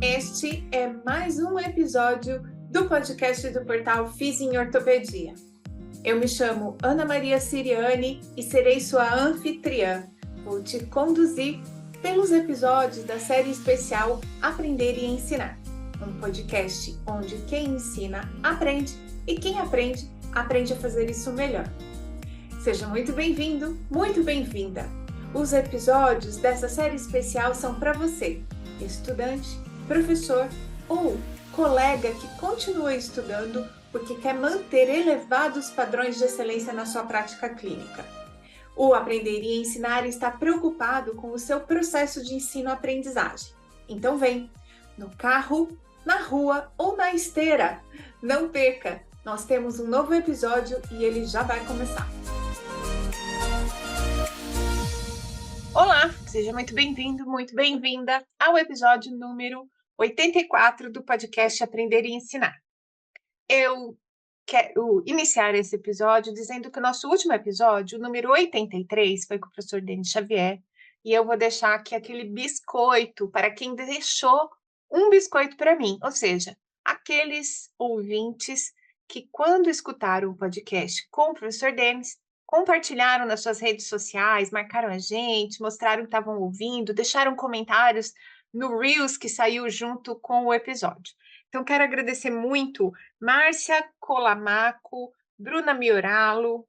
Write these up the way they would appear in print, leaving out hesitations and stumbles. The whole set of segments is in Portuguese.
Este é mais um episódio do podcast do portal Fiz em Ortopedia. Eu me chamo Ana Maria Siriani e serei sua anfitriã. Vou te conduzir pelos episódios da série especial Aprender e Ensinar, um podcast onde quem ensina aprende e quem aprende, aprende a fazer isso melhor. Seja muito bem-vindo, muito bem-vinda! Os episódios dessa série especial são para você, estudante, professor ou colega que continua estudando porque quer manter elevados padrões de excelência na sua prática clínica. O Aprender e Ensinar está preocupado com o seu processo de ensino-aprendizagem. Então vem, no carro, na rua ou na esteira. Não perca, nós temos um novo episódio e ele já vai começar. Olá, seja muito bem-vindo, muito bem-vinda ao episódio número 84 do podcast Aprender e Ensinar. Eu quero iniciar esse episódio dizendo que o nosso último episódio, o número 83, foi com o professor Denis Xavier, e eu vou deixar aqui aquele biscoito para quem deixou um biscoito para mim, ou seja, aqueles ouvintes que, quando escutaram o podcast com o professor Denis, compartilharam nas suas redes sociais, marcaram a gente, mostraram que estavam ouvindo, deixaram comentários no Reels que saiu junto com o episódio. Então, quero agradecer muito Márcia Colamaco, Bruna Mioralo,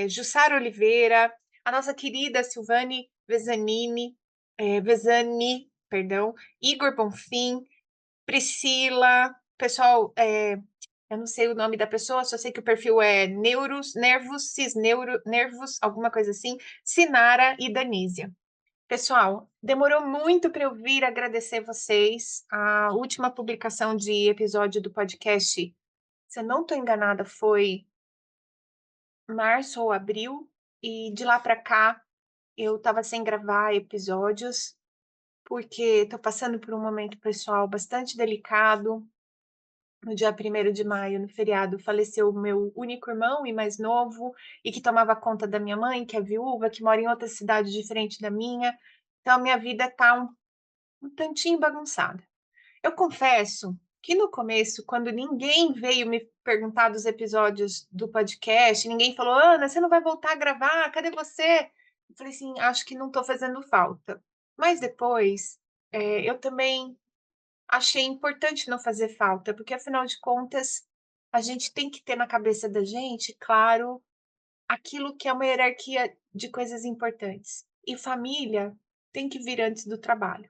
Jussara Oliveira, a nossa querida Silvane Vesani, Igor Bonfim, Priscila, pessoal, eu não sei o nome da pessoa, só sei que o perfil é Nervos, alguma coisa assim, Sinara e Danísia. Pessoal, demorou muito para eu vir agradecer vocês. A última publicação de episódio do podcast, se eu não estou enganada, foi março ou abril, e de lá para cá eu estava sem gravar episódios, porque estou passando por um momento pessoal bastante delicado. No dia 1º de maio, no feriado, faleceu o meu único irmão e mais novo, e que tomava conta da minha mãe, que é viúva, que mora em outra cidade diferente da minha. Então, a minha vida está um tantinho bagunçada. Eu confesso que no começo, quando ninguém veio me perguntar dos episódios do podcast, ninguém falou, Ana, você não vai voltar a gravar? Cadê você? Eu falei assim, acho que não estou fazendo falta. Mas depois, eu também achei importante não fazer falta, porque afinal de contas, a gente tem que ter na cabeça da gente, claro, aquilo que é uma hierarquia de coisas importantes. E família tem que vir antes do trabalho.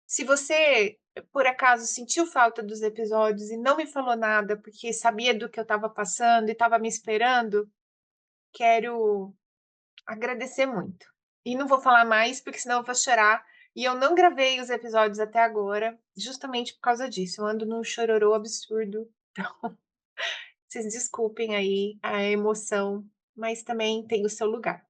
Se você, por acaso, sentiu falta dos episódios e não me falou nada porque sabia do que eu estava passando e estava me esperando, quero agradecer muito. E não vou falar mais, porque senão eu vou chorar. E eu não gravei os episódios até agora, justamente por causa disso. Eu ando num chororô absurdo. Então, vocês desculpem aí a emoção, mas também tem o seu lugar.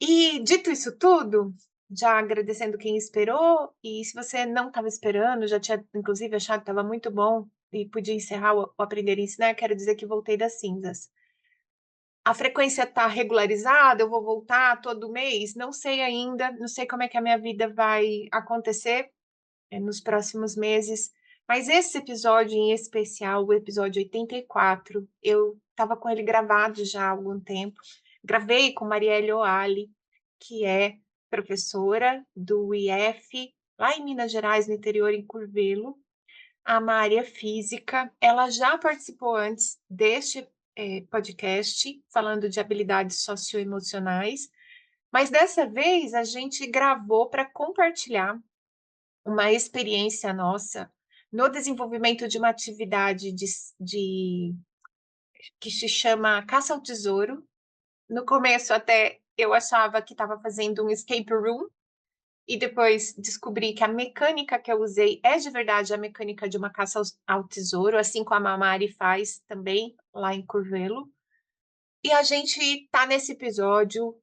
E dito isso tudo, já agradecendo quem esperou, e se você não estava esperando, já tinha inclusive achado que estava muito bom e podia encerrar o Aprender e Ensinar, quero dizer que voltei das cinzas. A frequência está regularizada, eu vou voltar todo mês? Não sei ainda, não sei como é que a minha vida vai acontecer nos próximos meses, mas esse episódio em especial, o episódio 84, eu estava com ele gravado já há algum tempo. Gravei com Marielle Oali, que é professora do IF, lá em Minas Gerais, no interior, em Curvelo. A Mari é física, ela já participou antes deste podcast, falando de habilidades socioemocionais, mas dessa vez a gente gravou para compartilhar uma experiência nossa no desenvolvimento de uma atividade que se chama Caça ao Tesouro. No começo até eu achava que estava fazendo um escape room, e depois descobri que a mecânica que eu usei é de verdade a mecânica de uma caça ao tesouro, assim como a Mamari faz também lá em Curvelo. E a gente está nesse episódio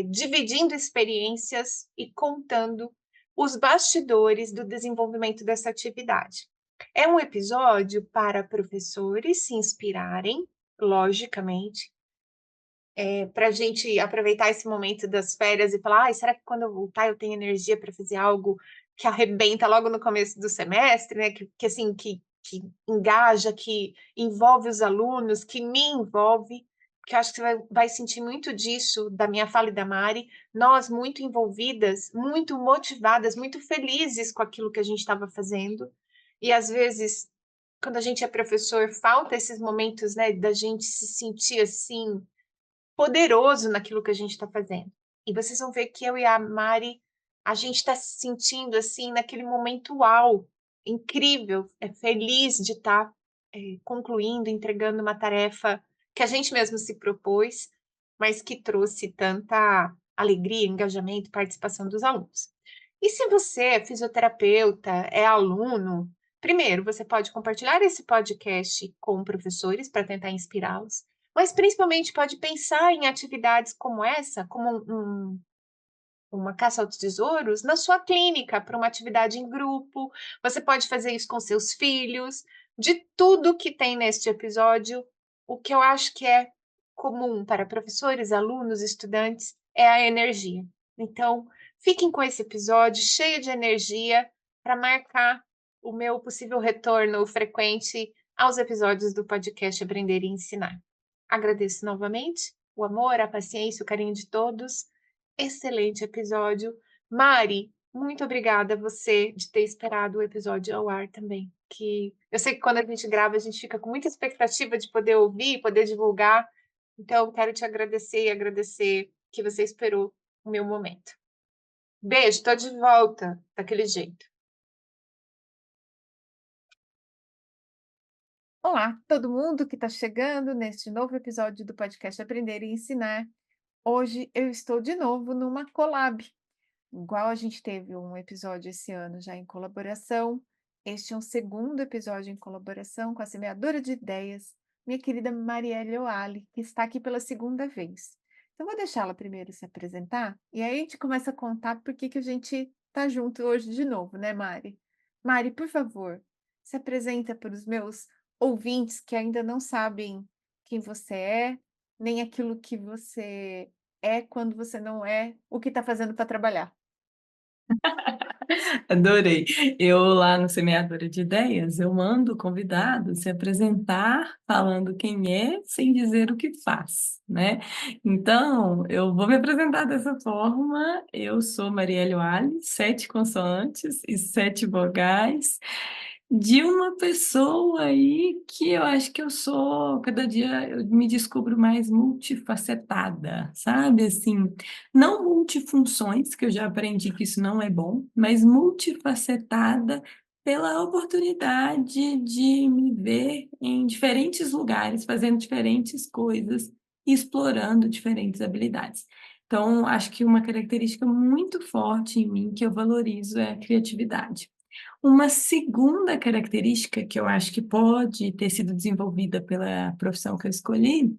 dividindo experiências e contando os bastidores do desenvolvimento dessa atividade. É um episódio para professores se inspirarem, logicamente, para a gente aproveitar esse momento das férias e falar, será que quando eu voltar eu tenho energia para fazer algo que arrebenta logo no começo do semestre, né? Assim, que engaja, que envolve os alunos, que me envolve, que eu acho que você vai sentir muito disso da minha fala e da Mari, nós muito envolvidas, muito motivadas, muito felizes com aquilo que a gente estava fazendo, e às vezes, quando a gente é professor, falta esses momentos, né, da gente se sentir assim, poderoso naquilo que a gente está fazendo. E vocês vão ver que eu e a Mari, a gente está se sentindo assim, naquele momento uau, incrível, feliz de estar concluindo, entregando uma tarefa que a gente mesmo se propôs, mas que trouxe tanta alegria, engajamento, participação dos alunos. E se você é fisioterapeuta, é aluno, primeiro, você pode compartilhar esse podcast com professores para tentar inspirá-los, mas principalmente pode pensar em atividades como essa, como uma caça aos tesouros, na sua clínica, para uma atividade em grupo. Você pode fazer isso com seus filhos. De tudo que tem neste episódio, o que eu acho que é comum para professores, alunos, estudantes, é a energia. Então, fiquem com esse episódio cheio de energia para marcar o meu possível retorno frequente aos episódios do podcast Aprender e Ensinar. Agradeço novamente o amor, a paciência, o carinho de todos. Excelente episódio. Mari, muito obrigada a você de ter esperado o episódio ao ar também. Que eu sei que quando a gente grava, a gente fica com muita expectativa de poder ouvir, poder divulgar. Então, quero te agradecer e agradecer que você esperou o meu momento. Beijo, tô de volta daquele jeito. Olá, todo mundo que está chegando neste novo episódio do podcast Aprender e Ensinar. Hoje eu estou de novo numa collab. Igual a gente teve um episódio esse ano já em colaboração, este é um segundo episódio em colaboração com a semeadora de ideias, minha querida Marielle Oali, que está aqui pela segunda vez. Então, vou deixá-la primeiro se apresentar e aí a gente começa a contar por que a gente está junto hoje de novo, né, Mari? Mari, por favor, se apresenta para os meus ouvintes que ainda não sabem quem você é, nem aquilo que você é quando você não é o que está fazendo para trabalhar. Adorei. Eu lá no Semeadora de Ideias, eu mando o convidado se apresentar falando quem é, sem dizer o que faz, né? Então, eu vou me apresentar dessa forma. Eu sou Marielle Oali, 7 consoantes e 7 vogais, de uma pessoa aí que eu acho que eu sou, cada dia eu me descubro mais multifacetada, sabe? Assim, não multifunções, que eu já aprendi que isso não é bom, mas multifacetada pela oportunidade de me ver em diferentes lugares, fazendo diferentes coisas e explorando diferentes habilidades. Então, acho que uma característica muito forte em mim que eu valorizo é a criatividade. Uma segunda característica que eu acho que pode ter sido desenvolvida pela profissão que eu escolhi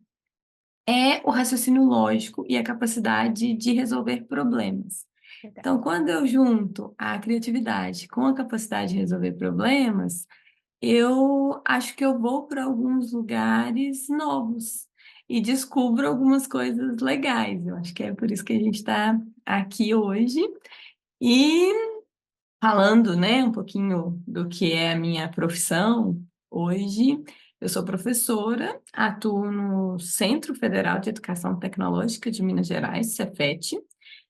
é o raciocínio lógico e a capacidade de resolver problemas. Verdade. Então, quando eu junto a criatividade com a capacidade de resolver problemas, eu acho que eu vou para alguns lugares novos e descubro algumas coisas legais. Eu acho que é por isso que a gente está aqui hoje. E falando, né, um pouquinho do que é a minha profissão hoje, eu sou professora, atuo no Centro Federal de Educação Tecnológica de Minas Gerais, Cefet,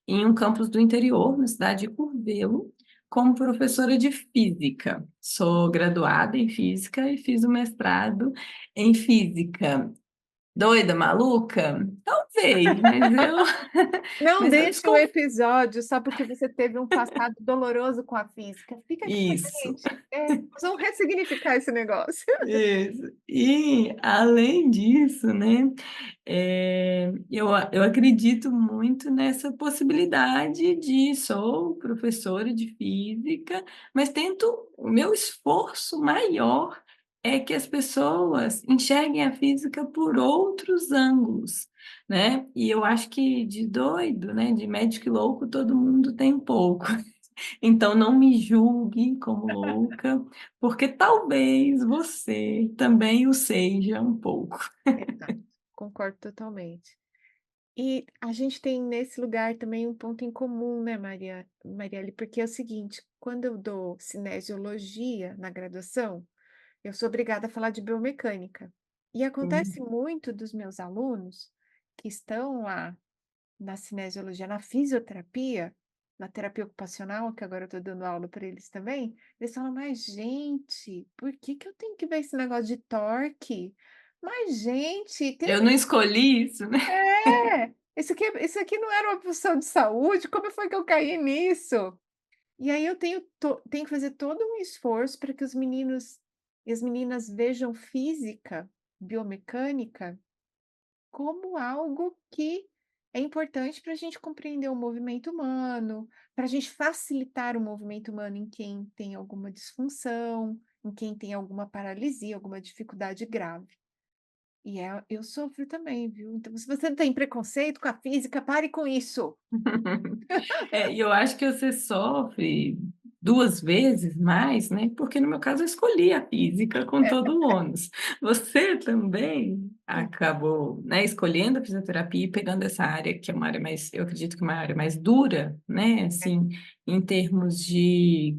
em um campus do interior, na cidade de Curvelo, como professora de física. Sou graduada em física e fiz o mestrado em física. Doida, maluca? Talvez, mas eu, Não mas eu deixe o desconfio. episódio só porque você teve um passado doloroso com a física. Fica aqui com a Isso. gente. Nós vamos ressignificar esse negócio. Isso. E, além disso, né, eu acredito muito nessa possibilidade de sou professora de física, mas tento, o meu esforço maior é que as pessoas enxerguem a física por outros ângulos, né? E eu acho que de doido, né, de médico e louco, todo mundo tem um pouco. Então, não me julgue como louca, porque talvez você também o seja um pouco. Exato, concordo totalmente. E a gente tem nesse lugar também um ponto em comum, né, Marielle, porque é o seguinte, quando eu dou cinesiologia na graduação, eu sou obrigada a falar de biomecânica. E acontece Uhum. muito dos meus alunos que estão lá na cinesiologia, na fisioterapia, na terapia ocupacional, que agora eu estou dando aula para eles também, eles falam, mas gente, por que que eu tenho que ver esse negócio de torque? Mas, gente, tem Eu não escolhi isso, né? isso aqui não era uma profissão de saúde, como foi que eu caí nisso? E aí eu tenho que fazer todo um esforço para que os meninos e as meninas vejam física, biomecânica, como algo que é importante para a gente compreender o movimento humano, para a gente facilitar o movimento humano em quem tem alguma disfunção, em quem tem alguma paralisia, alguma dificuldade grave. E eu sofro também, viu. Então se você tem preconceito com a física, pare com isso. E eu acho que você sofre 2 vezes mais, né, porque no meu caso eu escolhi a física com todo o ônus. Você também Hum, acabou, né, escolhendo a fisioterapia e pegando essa área que é uma área mais, eu acredito que é uma área mais dura, né, é, assim, em termos de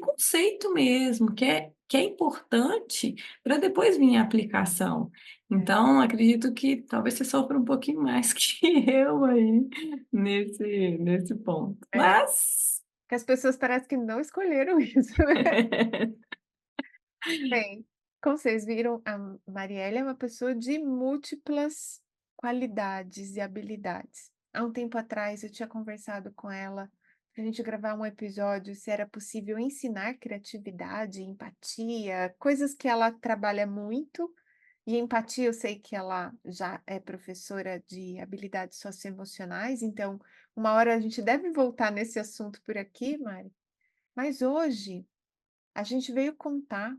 conceito mesmo, que é importante para depois vir a aplicação. é, Então, acredito que talvez você sofra um pouquinho mais que eu aí, nesse ponto. é. Mas Que as pessoas parecem que não escolheram isso, né. Bem, como vocês viram, a Marielle é uma pessoa de múltiplas qualidades e habilidades. Há um tempo atrás eu tinha conversado com ela para a gente gravar um episódio se era possível ensinar criatividade, empatia, coisas que ela trabalha muito. E empatia, eu sei que ela já é professora de habilidades socioemocionais, então uma hora a gente deve voltar nesse assunto por aqui, Mari. Mas hoje a gente veio contar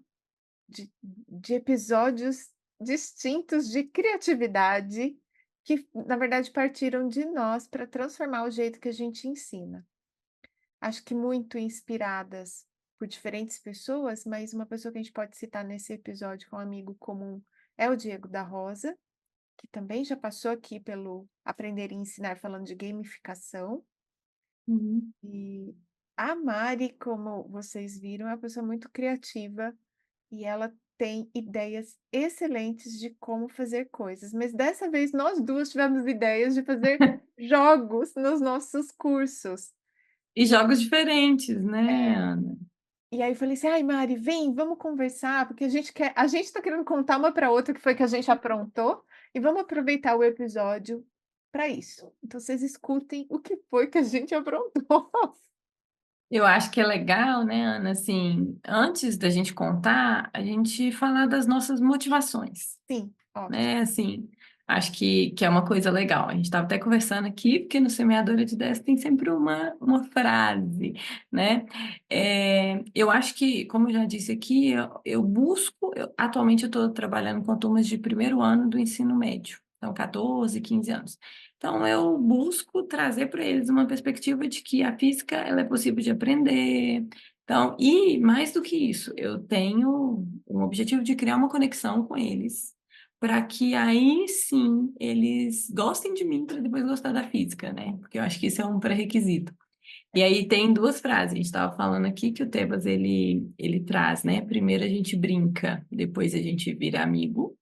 de episódios distintos de criatividade que, na verdade, partiram de nós para transformar o jeito que a gente ensina. Acho que muito inspiradas por diferentes pessoas, mas uma pessoa que a gente pode citar nesse episódio, que é um amigo comum, é o Diego da Rosa, que também já passou aqui pelo Aprender e Ensinar falando de gamificação. Uhum. E a Mari, como vocês viram, é uma pessoa muito criativa e ela tem ideias excelentes de como fazer coisas. Mas dessa vez nós duas tivemos ideias de fazer jogos nos nossos cursos. E E, jogos diferentes, né, é, Ana? e aí eu falei assim: ai, Mari, vem, vamos conversar, porque a gente está querendo contar uma para outra o que foi que a gente aprontou, e vamos aproveitar o episódio para isso. Então vocês escutem o que foi que a gente aprontou. Eu acho que é legal, né, Ana, assim, antes da gente contar, a gente falar das nossas motivações. Sim, ótimo. Né? Assim, acho que é uma coisa legal. A gente estava até conversando aqui, porque no Semeadora de Ideias tem sempre uma frase, né? Eu acho que, como eu já disse aqui, eu busco, atualmente eu estou trabalhando com turmas de primeiro ano do ensino médio, então 14, 15 anos. Então, eu busco trazer para eles uma perspectiva de que a física ela é possível de aprender. Então, e mais do que isso, eu tenho um objetivo de criar uma conexão com eles para que aí sim eles gostem de mim para depois gostar da física, né? Porque eu acho que isso é um pré-requisito. E aí tem 2 frases, a gente estava falando aqui que o Tebas ele traz, né? Primeiro a gente brinca, depois a gente vira amigo.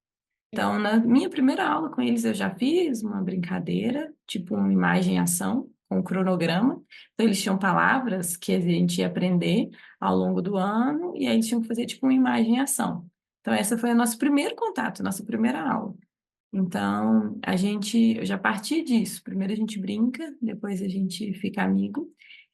Isso. Então, na minha primeira aula com eles, eu já fiz uma brincadeira, tipo uma imagem e ação, com um cronograma. Então, eles tinham palavras que a gente ia aprender ao longo do ano, e aí eles tinham que fazer tipo uma imagem e ação. Então, essa foi o nosso primeiro contato, nossa primeira aula. Então, eu já parti disso. Primeiro a gente brinca, depois a gente fica amigo.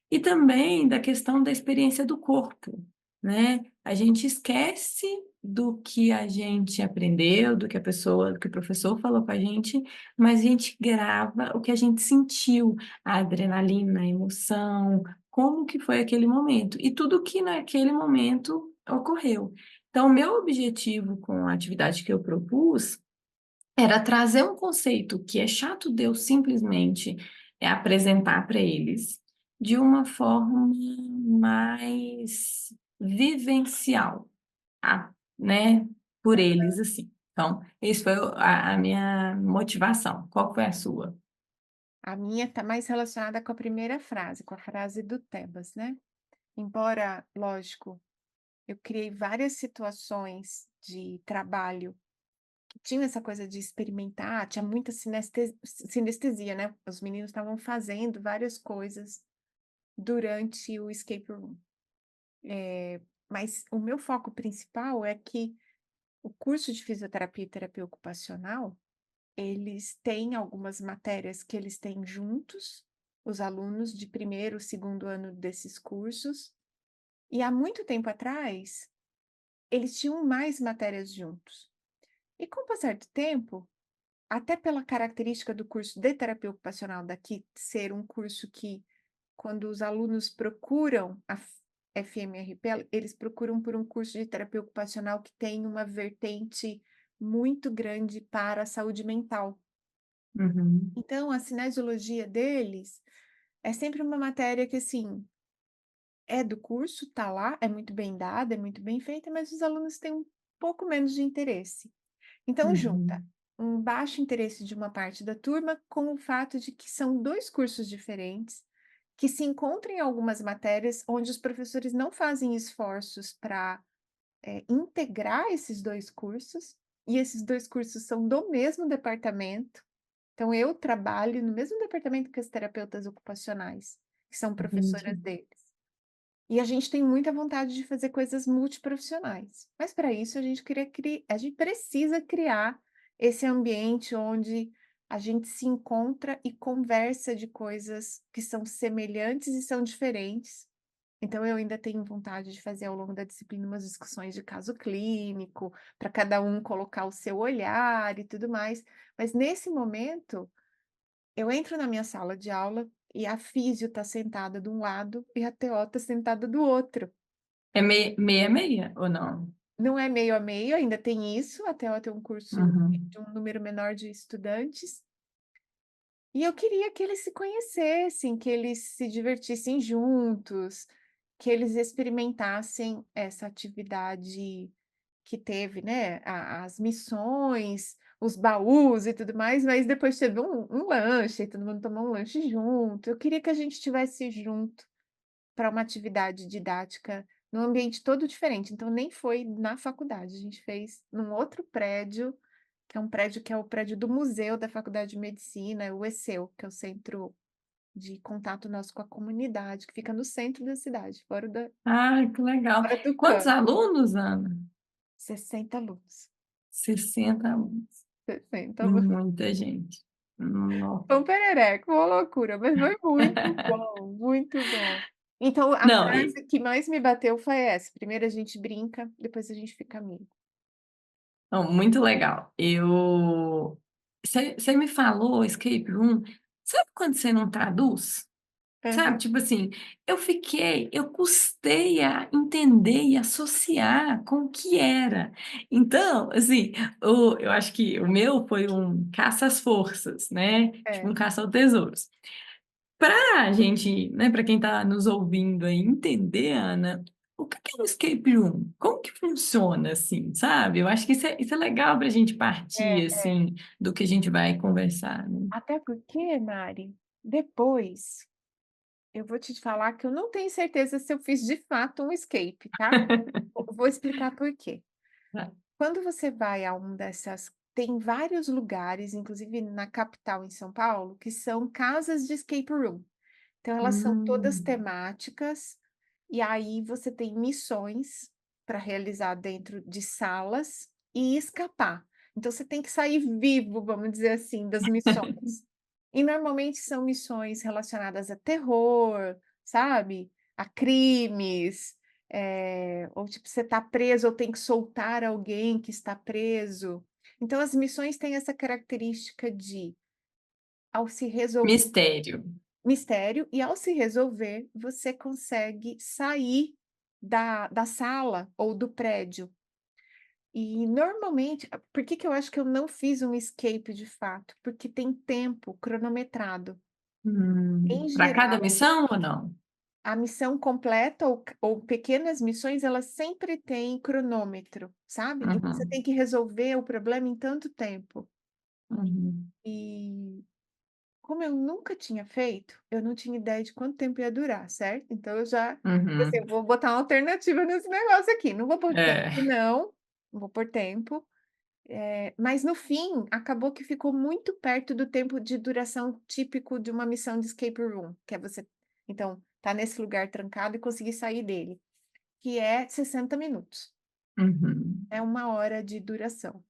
E também da questão da experiência do corpo, né? A gente esquece do que a gente aprendeu, do que o professor falou com a gente, mas a gente grava o que a gente sentiu, a adrenalina, a emoção, como que foi aquele momento e tudo que naquele momento ocorreu. Então, o meu objetivo com a atividade que eu propus era trazer um conceito que é chato de eu simplesmente apresentar para eles de uma forma mais vivencial, né, por eles assim. Então, isso foi a minha motivação. Qual foi a sua? A minha está mais relacionada com a primeira frase, com a frase do Tebas, né? Embora, lógico, eu criei várias situações de trabalho que tinham essa coisa de experimentar, tinha muita sinestesia, né? Os meninos estavam fazendo várias coisas durante o escape room. Mas o meu foco principal é que o curso de fisioterapia e terapia ocupacional, eles têm algumas matérias que eles têm juntos, os alunos de primeiro, segundo ano desses cursos, e há muito tempo atrás, eles tinham mais matérias juntos. E com o passar do tempo, até pela característica do curso de terapia ocupacional daqui ser um curso que, quando os alunos procuram a FMRP, eles procuram por um curso de terapia ocupacional que tem uma vertente muito grande para a saúde mental. Uhum. Então, a cinesiologia deles é sempre uma matéria que, assim, é do curso, tá lá, é muito bem dada, é muito bem feita, mas os alunos têm um pouco menos de interesse. Então, junta Uhum. um baixo interesse de uma parte da turma com o fato de que são 2 cursos diferentes, que se encontram em algumas matérias onde os professores não fazem esforços para, integrar esses 2 cursos, e esses 2 cursos são do mesmo departamento. Então eu trabalho no mesmo departamento que as terapeutas ocupacionais, que são Entendi. professoras deles. E a gente tem muita vontade de fazer coisas multiprofissionais, mas para isso a gente precisa criar esse ambiente onde a gente se encontra e conversa de coisas que são semelhantes e são diferentes. Então eu ainda tenho vontade de fazer ao longo da disciplina umas discussões de caso clínico, para cada um colocar o seu olhar e tudo mais, mas nesse momento eu entro na minha sala de aula e a físio está sentada de um lado e a TO está sentada do outro. É meia ou não? Não é meio a meio, ainda tem isso, a TO tem um curso Uhum. de um número menor de estudantes. E eu queria que eles se conhecessem, que eles se divertissem juntos, que eles experimentassem essa atividade que teve, né, as missões, os baús e tudo mais, mas depois teve um lanche, todo mundo tomou um lanche junto. Eu queria que a gente estivesse junto para uma atividade didática num ambiente todo diferente, então nem foi na faculdade, a gente fez num outro prédio, que é o prédio do museu da Faculdade de Medicina, o ECEU, que é o Centro de Contato Nosso com a Comunidade, que fica no centro da cidade, Ah, que legal. fora do Quantos campo, alunos, Ana? 60 alunos, 60 alunos. 60 alunos. Muita gente. Nossa. Foi um perereco, uma loucura, mas foi muito bom, muito bom. Então a Não, frase que mais me bateu foi essa: primeiro a gente brinca, depois a gente fica amigo. não, muito legal. Você me falou, escape room, sabe quando você não traduz? Aham, Sabe, tipo assim, eu custei a entender e associar com o que era. Então, assim, eu acho que o meu foi um caça às forças, né? Tipo é. um caça ao tesouros. Para a gente, né, para quem está nos ouvindo aí entender, Ana, o que que é um escape room? Como que funciona, assim, sabe? Eu acho que isso é legal para a gente partir, É. assim, do que a gente vai conversar, né? Até porque, Mari, depois eu vou te falar que eu não tenho certeza se eu fiz de fato um escape, tá? Vou explicar por quê. Tá. Quando você vai a um dessas, tem vários lugares, inclusive na capital, em São Paulo, que são casas de escape room. Então, elas são todas Hum, temáticas, e aí você tem missões para realizar dentro de salas e escapar. Então, você tem que sair vivo, vamos dizer assim, das missões. E normalmente são missões relacionadas a terror, sabe? A crimes, ou tipo, você está preso ou tem que soltar alguém que está preso. Então, as missões têm essa característica de, ao se resolver mistério. mistério, e ao se resolver, você consegue sair da sala ou do prédio. E normalmente, por que que eu acho que eu não fiz um escape de fato? Porque tem tempo cronometrado. Em Para cada geral, missão ou não? a missão completa ou pequenas missões, elas sempre têm cronômetro, sabe? E você Uhum, tem que resolver o problema em tanto tempo. uhum. E como eu nunca tinha feito, eu não tinha ideia de quanto tempo ia durar, certo? Então eu já Uhum. pensei: "Vou botar uma alternativa nesse negócio aqui, não vou pôr tempo É. não, não vou pôr tempo". Mas no fim, acabou que ficou muito perto do tempo de duração típico de uma missão de escape room, que é você, então, tá nesse lugar trancado e conseguir sair dele, que é 60 minutos, Uhum. é 1 hora de duração.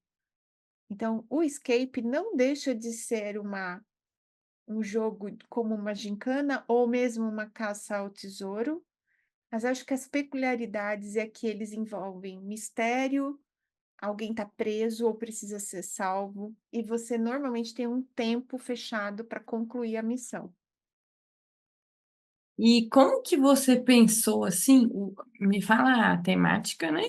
Então, o escape não deixa de ser um jogo como uma gincana ou mesmo uma caça ao tesouro, mas acho que as peculiaridades é que eles envolvem mistério, alguém está preso ou precisa ser salvo, e você normalmente tem um tempo fechado para concluir a missão. E como que você pensou assim, me fala a temática, né,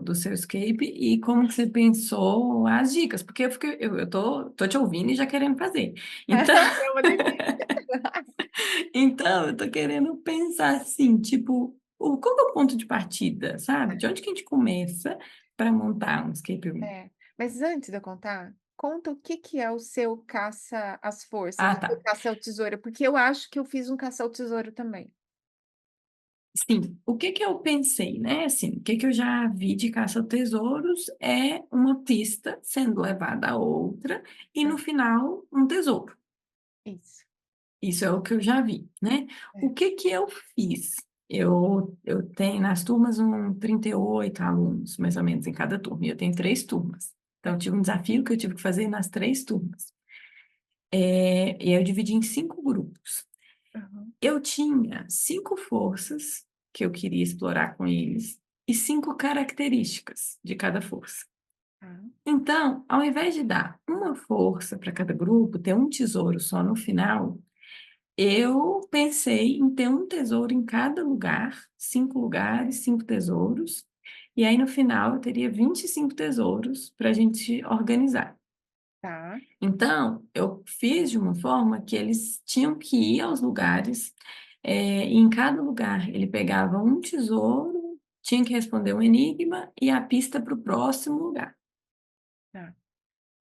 do seu escape e como que você pensou as dicas, porque eu tô te ouvindo e já querendo fazer. Então, É uma delícia. então eu tô querendo pensar assim, tipo, qual que é o ponto de partida, sabe? De onde que a gente começa para montar um escape room? É, mas antes de eu contar, conta o que que é o seu caça às forças, Ah, o seu tá. caça ao tesouro, porque eu acho que eu fiz um caça ao tesouro também. Sim, o que que eu pensei, né, assim, o que que eu já vi de caça ao tesouros é uma pista sendo levada a outra e no É, final um tesouro. isso. Isso é o que eu já vi, né. O É. que que eu fiz? Eu tenho nas turmas 38 alunos, mais ou menos, em cada turma, e eu tenho 3 turmas. Então eu tive um desafio que eu tive que fazer nas 3 turmas. E aí eu dividi em 5 grupos. Aham. Eu tinha 5 forças que eu queria explorar com eles e 5 características de cada força. Tá. Então, ao invés de dar uma força para cada grupo, ter um tesouro só no final, eu pensei em ter um tesouro em cada lugar, 5 lugares, 5 tesouros, e aí no final eu teria 25 tesouros para a gente organizar. Tá. Então, eu fiz de uma forma que eles tinham que ir aos lugares, e em cada lugar ele pegava um tesouro, tinha que responder um enigma e a pista para o próximo lugar. Tá.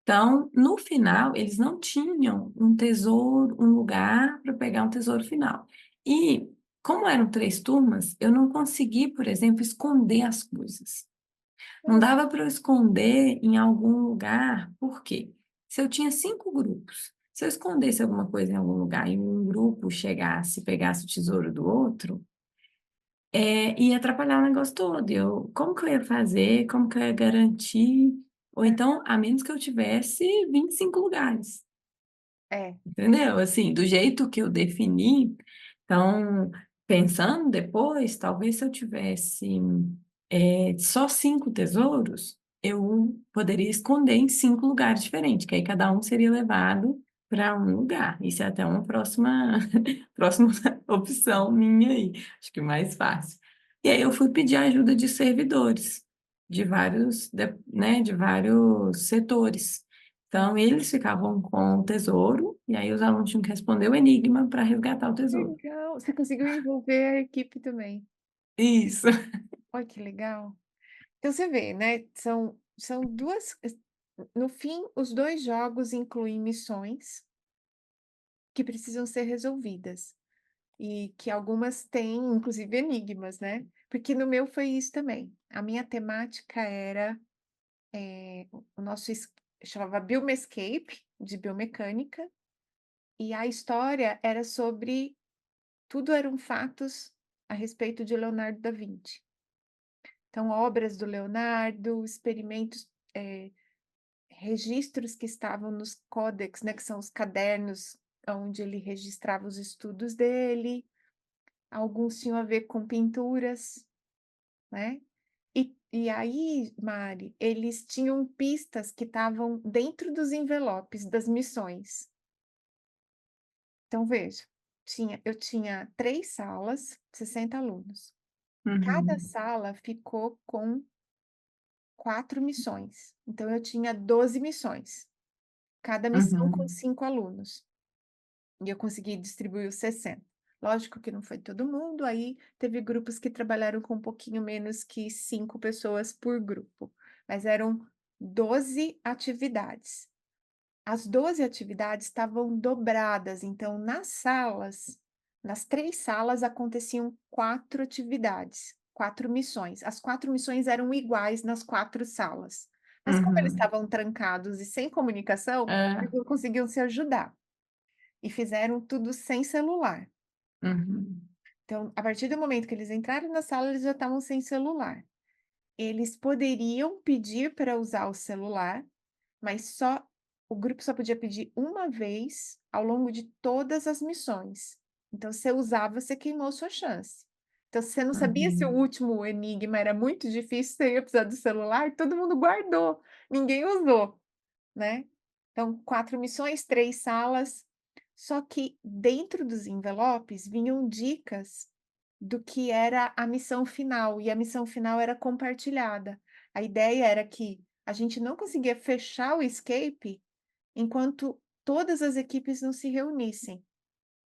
Então, no final, eles não tinham um tesouro, um lugar para pegar um tesouro final. E, como eram 3 turmas, eu não consegui, por exemplo, esconder as coisas. Não Hum. dava para eu esconder em algum lugar, por quê? Se eu tinha 5 grupos, se eu escondesse alguma coisa em algum lugar e um grupo chegasse e pegasse o tesouro do outro, ia atrapalhar o negócio todo. Como que eu ia fazer? Como que eu ia garantir? Ou então, a menos que eu tivesse 25 lugares. É. Entendeu? Assim, do jeito que eu defini, então, pensando depois, talvez se eu tivesse só 5 tesouros, eu poderia esconder em 5 lugares diferentes, que aí cada um seria levado para um lugar. Isso é até uma próxima, próxima opção minha aí, acho que mais fácil. E aí eu fui pedir ajuda de servidores, de vários setores. Hum. Então, eles ficavam com o tesouro, e aí os alunos tinham que responder o enigma para resgatar o tesouro. Legal, você conseguiu envolver a equipe também. Isso. Olha que legal. Então você vê, né, são 2 no fim, os 2 jogos incluem missões que precisam ser resolvidas, e que algumas têm inclusive enigmas, né, porque no meu foi isso também. A minha temática era, o nosso chamava Biomescape, de biomecânica, e a história era sobre tudo eram fatos a respeito de Leonardo da Vinci. Então obras do Leonardo, experimentos, registros que estavam nos códex, né, que são os cadernos onde ele registrava os estudos dele, alguns tinham a ver com pinturas, né. E aí, Mari, eles tinham pistas que estavam dentro dos envelopes das missões. Então veja, eu tinha 3 salas, 60 alunos. Cada Uhum, sala ficou com 4 missões, então eu tinha 12 missões, cada missão com uhum. 5 alunos. E eu consegui distribuir os 60. Lógico que não foi todo mundo, aí teve grupos que trabalharam com um pouquinho menos que 5 pessoas por grupo, mas eram 12 atividades. as 12 atividades estavam dobradas, então nas 3 salas aconteciam 4 atividades, 4 missões. As 4 missões eram iguais nas 4 salas, mas como eles Uhum. estavam trancados e sem comunicação, É. eles não conseguiam se ajudar, e fizeram tudo sem celular. Uhum. Então, a partir do momento que eles entraram na sala, eles já estavam sem celular. Eles poderiam pedir para usar o celular, mas só o grupo só podia pedir uma vez ao longo de todas as missões. Então, se você usava, você queimou sua chance. Então, se você não sabia se o Uhum. último enigma era muito difícil, você ia precisar do celular, todo mundo guardou, ninguém usou, né. Então, 4 missões, 3 salas, só que dentro dos envelopes vinham dicas do que era a missão final, e a missão final era compartilhada. A ideia era que a gente não conseguia fechar o escape enquanto todas as equipes não se reunissem,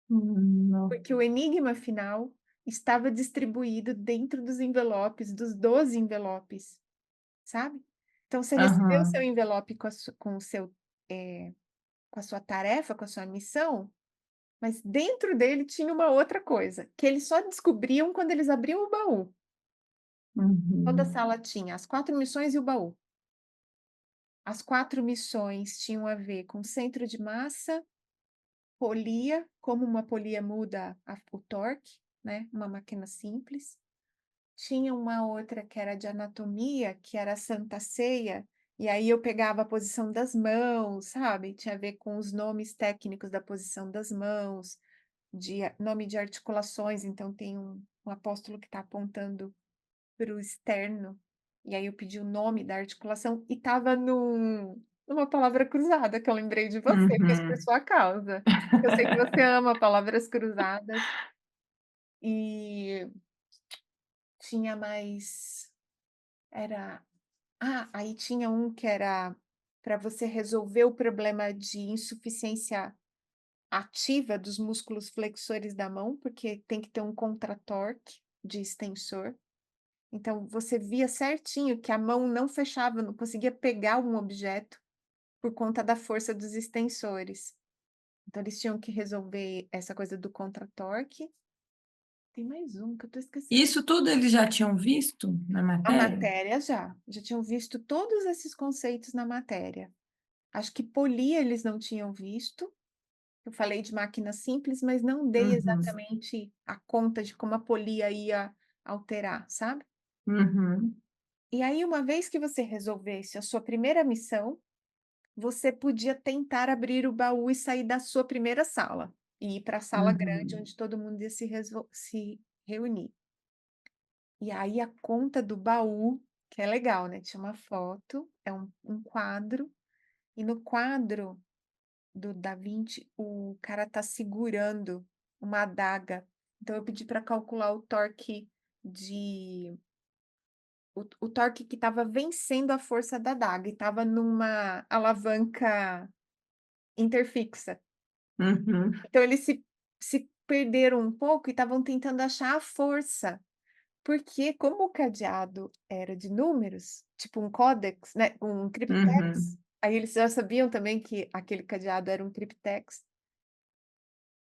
Não. porque o enigma final estava distribuído dentro dos envelopes, dos 12 envelopes, sabe. Então você recebeu o seu Aham. envelope com o seu, com a sua tarefa, com a sua missão, mas dentro dele tinha uma outra coisa, que eles só descobriam quando eles abriam o baú. Toda Uhum. sala tinha as 4 missões e o baú. As 4 missões tinham a ver com centro de massa, polia, como uma polia muda o torque, né, uma máquina simples. Tinha uma outra que era de anatomia, que era a Santa Ceia, e aí eu pegava a posição das mãos, sabe, tinha a ver com os nomes técnicos da posição das mãos, nome de articulações, então tem um apóstolo que está apontando para o externo, e aí eu pedi o nome da articulação e estava numa palavra cruzada, que eu lembrei de você, fiz por Uhum. sua causa. Eu sei que você ama palavras cruzadas, e tinha mais era aí tinha um que era para você resolver o problema de insuficiência ativa dos músculos flexores da mão, porque tem que ter um contratorque de extensor. Então você via certinho que a mão não fechava, não conseguia pegar um objeto por conta da força dos extensores. Então eles tinham que resolver essa coisa do contratorque. Tem mais um que eu tô esquecendo. Isso tudo eles já tinham visto na A matéria? matéria já tinham visto todos esses conceitos na matéria. Acho que polia eles não tinham visto. Eu falei de máquina simples, mas não dei Uhum. exatamente a conta de como a polia ia alterar, sabe? Uhum. E aí, uma vez que você resolvesse a sua primeira missão, você podia tentar abrir o baú e sair da sua primeira sala, e ir para a sala grande Uhum. onde todo mundo ia se reunir. E aí a conta do baú, que é legal, né, tinha uma foto, é um quadro, e no quadro do Da Vinci, o cara tá segurando uma adaga. Então eu pedi para calcular de o torque que estava vencendo a força da adaga, e estava numa alavanca interfixa. Uhum. Então eles se perderam um pouco e estavam tentando achar a força, porque como o cadeado era de números, tipo um códex, né, um criptex, Uhum. aí eles já sabiam também que aquele cadeado era um criptex.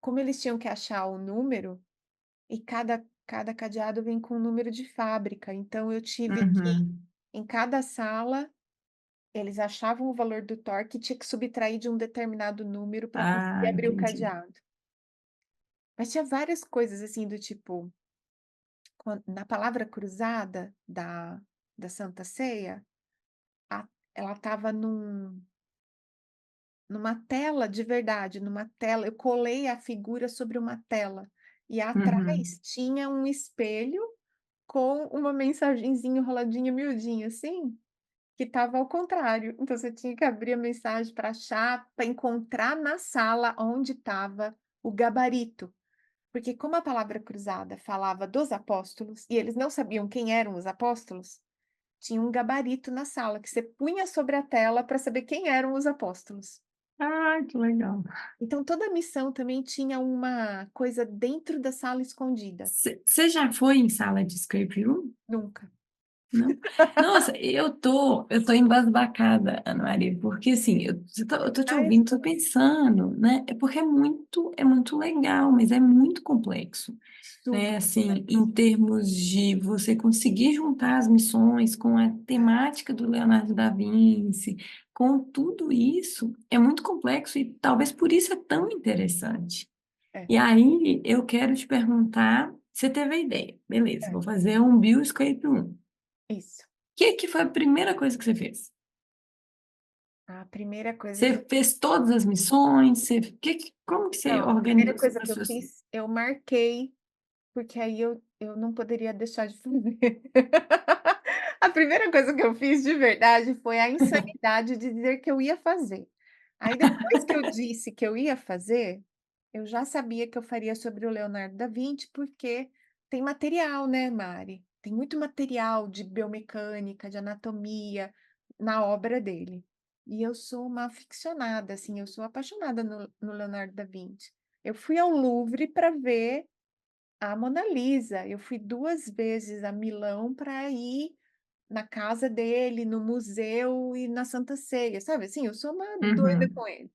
Como eles tinham que achar o número, e cada cadeado vem com um número de fábrica, então eu tive que, Uhum. em cada sala, eles achavam o valor do torque e tinha que subtrair de um determinado número para conseguir Ah, abrir o entendi. cadeado. Mas tinha várias coisas, assim, do tipo, na palavra cruzada da Santa Ceia, a ela estava numa tela de verdade, numa tela, eu colei a figura sobre uma tela, e Uhum. atrás tinha um espelho com uma mensagenzinha enroladinha miudinha, assim, que estava ao contrário. Então você tinha que abrir a mensagem para achar, para encontrar na sala onde estava o gabarito. Porque como a palavra cruzada falava dos apóstolos, e eles não sabiam quem eram os apóstolos, tinha um gabarito na sala que você punha sobre a tela para saber quem eram os apóstolos. Ah, que legal. Então toda a missão também tinha uma coisa dentro da sala escondida. Você já foi em sala de escape room? Nunca. Não. Nossa, eu tô embasbacada, Ana Maria, porque assim, eu tô te Ah, ouvindo, tô estou pensando, né? É porque é muito legal, mas é muito complexo, né? super Assim, complexo. em termos de você conseguir juntar as missões com a temática do Leonardo da Vinci, com tudo isso, é muito complexo e talvez por isso é tão interessante. É, E aí, eu quero te perguntar, você teve a ideia, beleza, é, vou fazer um Bioscape 1. O isso. que foi a primeira coisa que você fez? A primeira coisa que Você eu fez todas as missões? Como que você não, a primeira organizou seu coisa que eu raciocínio? fiz, eu marquei, porque aí eu não poderia deixar de fazer. A primeira coisa que eu fiz de verdade foi a insanidade de dizer que eu ia fazer. Aí depois que eu disse que eu ia fazer, eu já sabia que eu faria sobre o Leonardo da Vinci, porque tem material, né, Mari? Tem muito material de biomecânica, de anatomia na obra dele. E eu sou uma aficionada, assim, eu sou apaixonada no Leonardo da Vinci. Eu fui ao Louvre para ver a Mona Lisa. Eu fui 2 vezes a Milão para ir na casa dele, no museu e na Santa Ceia, sabe, assim, eu sou uma doida Uhum, com ele.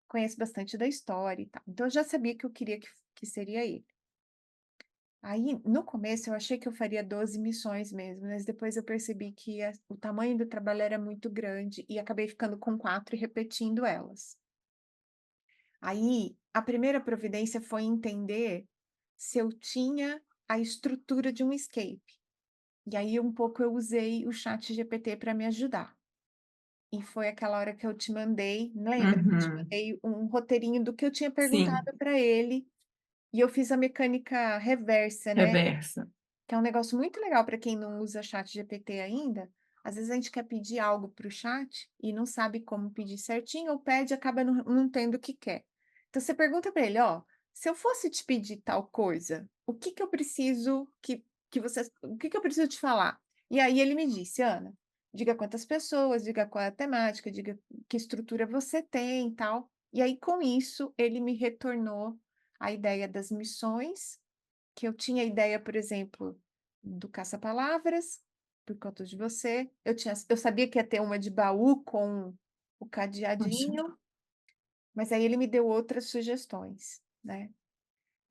Conheço bastante da história e tal, então eu já sabia que eu queria que seria ele. Aí, no começo, eu achei que eu faria 12 missões mesmo, mas depois eu percebi que o tamanho do trabalho era muito grande e acabei ficando com 4 e repetindo elas. Aí, a primeira providência foi entender se eu tinha a estrutura de um escape. E aí, um pouco eu usei o chat GPT para me ajudar. E foi aquela hora que eu te mandei, lembra que eu te uhum, mandei um roteirinho do que eu tinha sim, perguntado para ele, e eu fiz a mecânica reversa, né, reversa. que é um negócio muito legal para quem não usa chat GPT ainda. Às vezes a gente quer pedir algo para o chat e não sabe como pedir certinho, ou pede e acaba não tendo o que quer. Então você pergunta para ele, ó, se eu fosse te pedir tal coisa, o que que eu preciso que você, o que que eu preciso te falar? E aí ele me disse, Ana, diga quantas pessoas, diga qual é a temática, diga que estrutura você tem, e tal. E aí com isso ele me retornou a ideia das missões, que eu tinha ideia, por exemplo, do caça-palavras, por conta de você. Eu sabia que ia ter uma de baú com o Poxa. cadeadinho, mas aí ele me deu outras sugestões, né.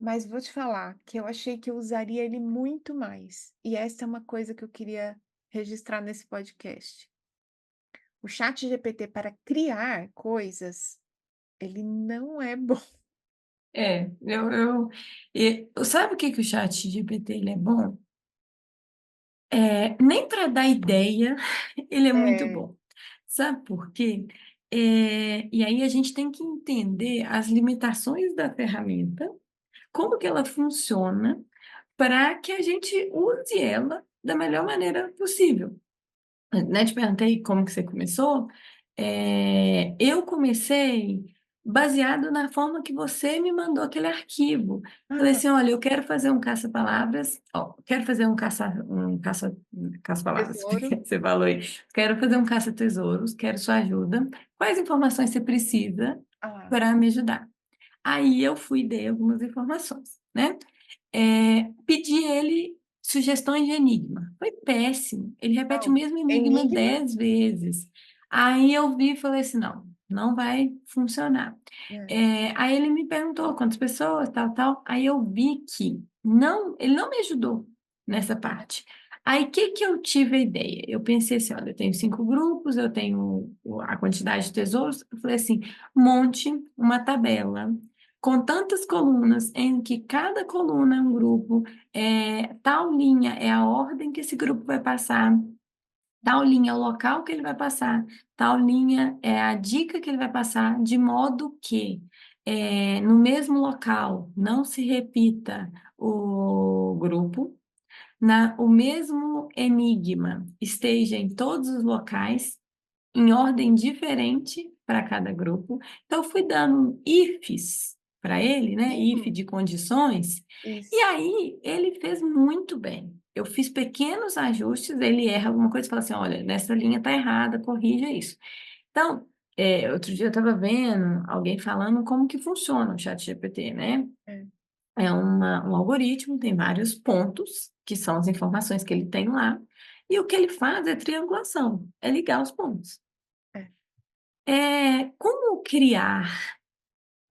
Mas vou te falar que eu achei que eu usaria ele muito mais, e essa é uma coisa que eu queria registrar nesse podcast. O Chat ChatGPT para criar coisas, ele não é bom. Sabe o que o chat GPT ele é bom? Nem para dar ideia, ele é muito É. bom. Sabe por quê? E aí a gente tem que entender as limitações da ferramenta, como que ela funciona, para que a gente use ela da melhor maneira possível. Né, te perguntei como que você começou. Eu comecei baseado na forma que você me mandou aquele arquivo. Falei Ah, assim, olha, eu quero fazer um caça-palavras, ó, quero fazer caça-palavras, tesouro. você falou aí. Quero fazer um caça-tesouros, quero sua ajuda. Quais informações você precisa Ah, para me ajudar? Aí eu fui e dei algumas informações, né? Pedi ele sugestões de enigma. Foi péssimo. Ele repete o não. mesmo enigma Enigma? 10 vezes. Aí eu vi e falei assim, não, não vai funcionar. É. Aí ele me perguntou quantas pessoas, tal, tal. Aí eu vi que não, ele não me ajudou nessa parte. Aí, o que que eu tive a ideia? Eu pensei assim, olha, eu tenho 5 grupos, eu tenho a quantidade de tesouros. Eu falei assim, monte uma tabela com tantas colunas, em que cada coluna é um grupo, tal linha é a ordem que esse grupo vai passar, tal linha é o local que ele vai passar, tal linha é a dica que ele vai passar, de modo que no mesmo local não se repita o grupo, o mesmo enigma esteja em todos os locais, em ordem diferente para cada grupo. Então, eu fui dando ifs para ele, né? If Sim, de condições, e isso. aí ele fez muito bem. Eu fiz pequenos ajustes, ele erra alguma coisa e fala assim: olha, nessa linha está errada, corrija isso. Então, outro dia eu estava vendo alguém falando como que funciona o chat GPT, né? É. É um algoritmo, tem vários pontos, que são as informações que ele tem lá, E o que ele faz é triangulação, é ligar os pontos. É. Como criar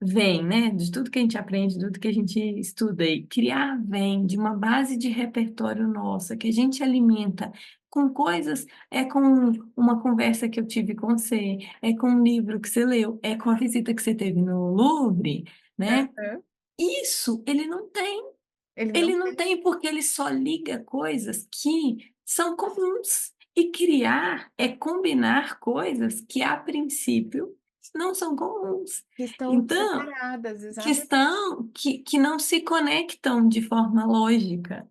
vem, né? De tudo que a gente aprende, de tudo que a gente estuda aí. Criar vem de uma base de repertório nossa, que a gente alimenta com coisas, é com uma conversa que eu tive com você, é com um livro que você leu, é com a visita que você teve no Louvre, né? Aham. Isso ele não tem. Ele não Ele não tem. tem porque ele só liga coisas que são comuns. E criar é combinar coisas que, a princípio, não são comuns. Que estão Então, separadas, exatamente. que não se conectam de forma lógica,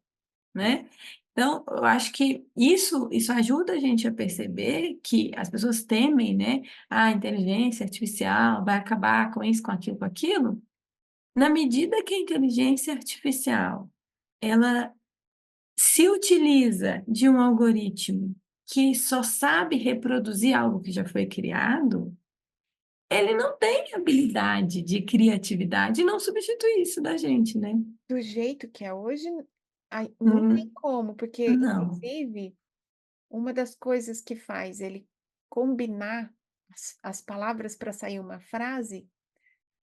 né? Então, eu acho que isso ajuda a gente a perceber que as pessoas temem, né? A inteligência artificial vai acabar com isso, com aquilo, com aquilo. Na medida que a inteligência artificial ela se utiliza de um algoritmo que só sabe reproduzir algo que já foi criado, ele não tem habilidade de criatividade e não substitui isso da gente, né? Do jeito que é hoje, ai, não tem Hum, como, porque, não. inclusive, uma das coisas que faz ele combinar as palavras para sair uma frase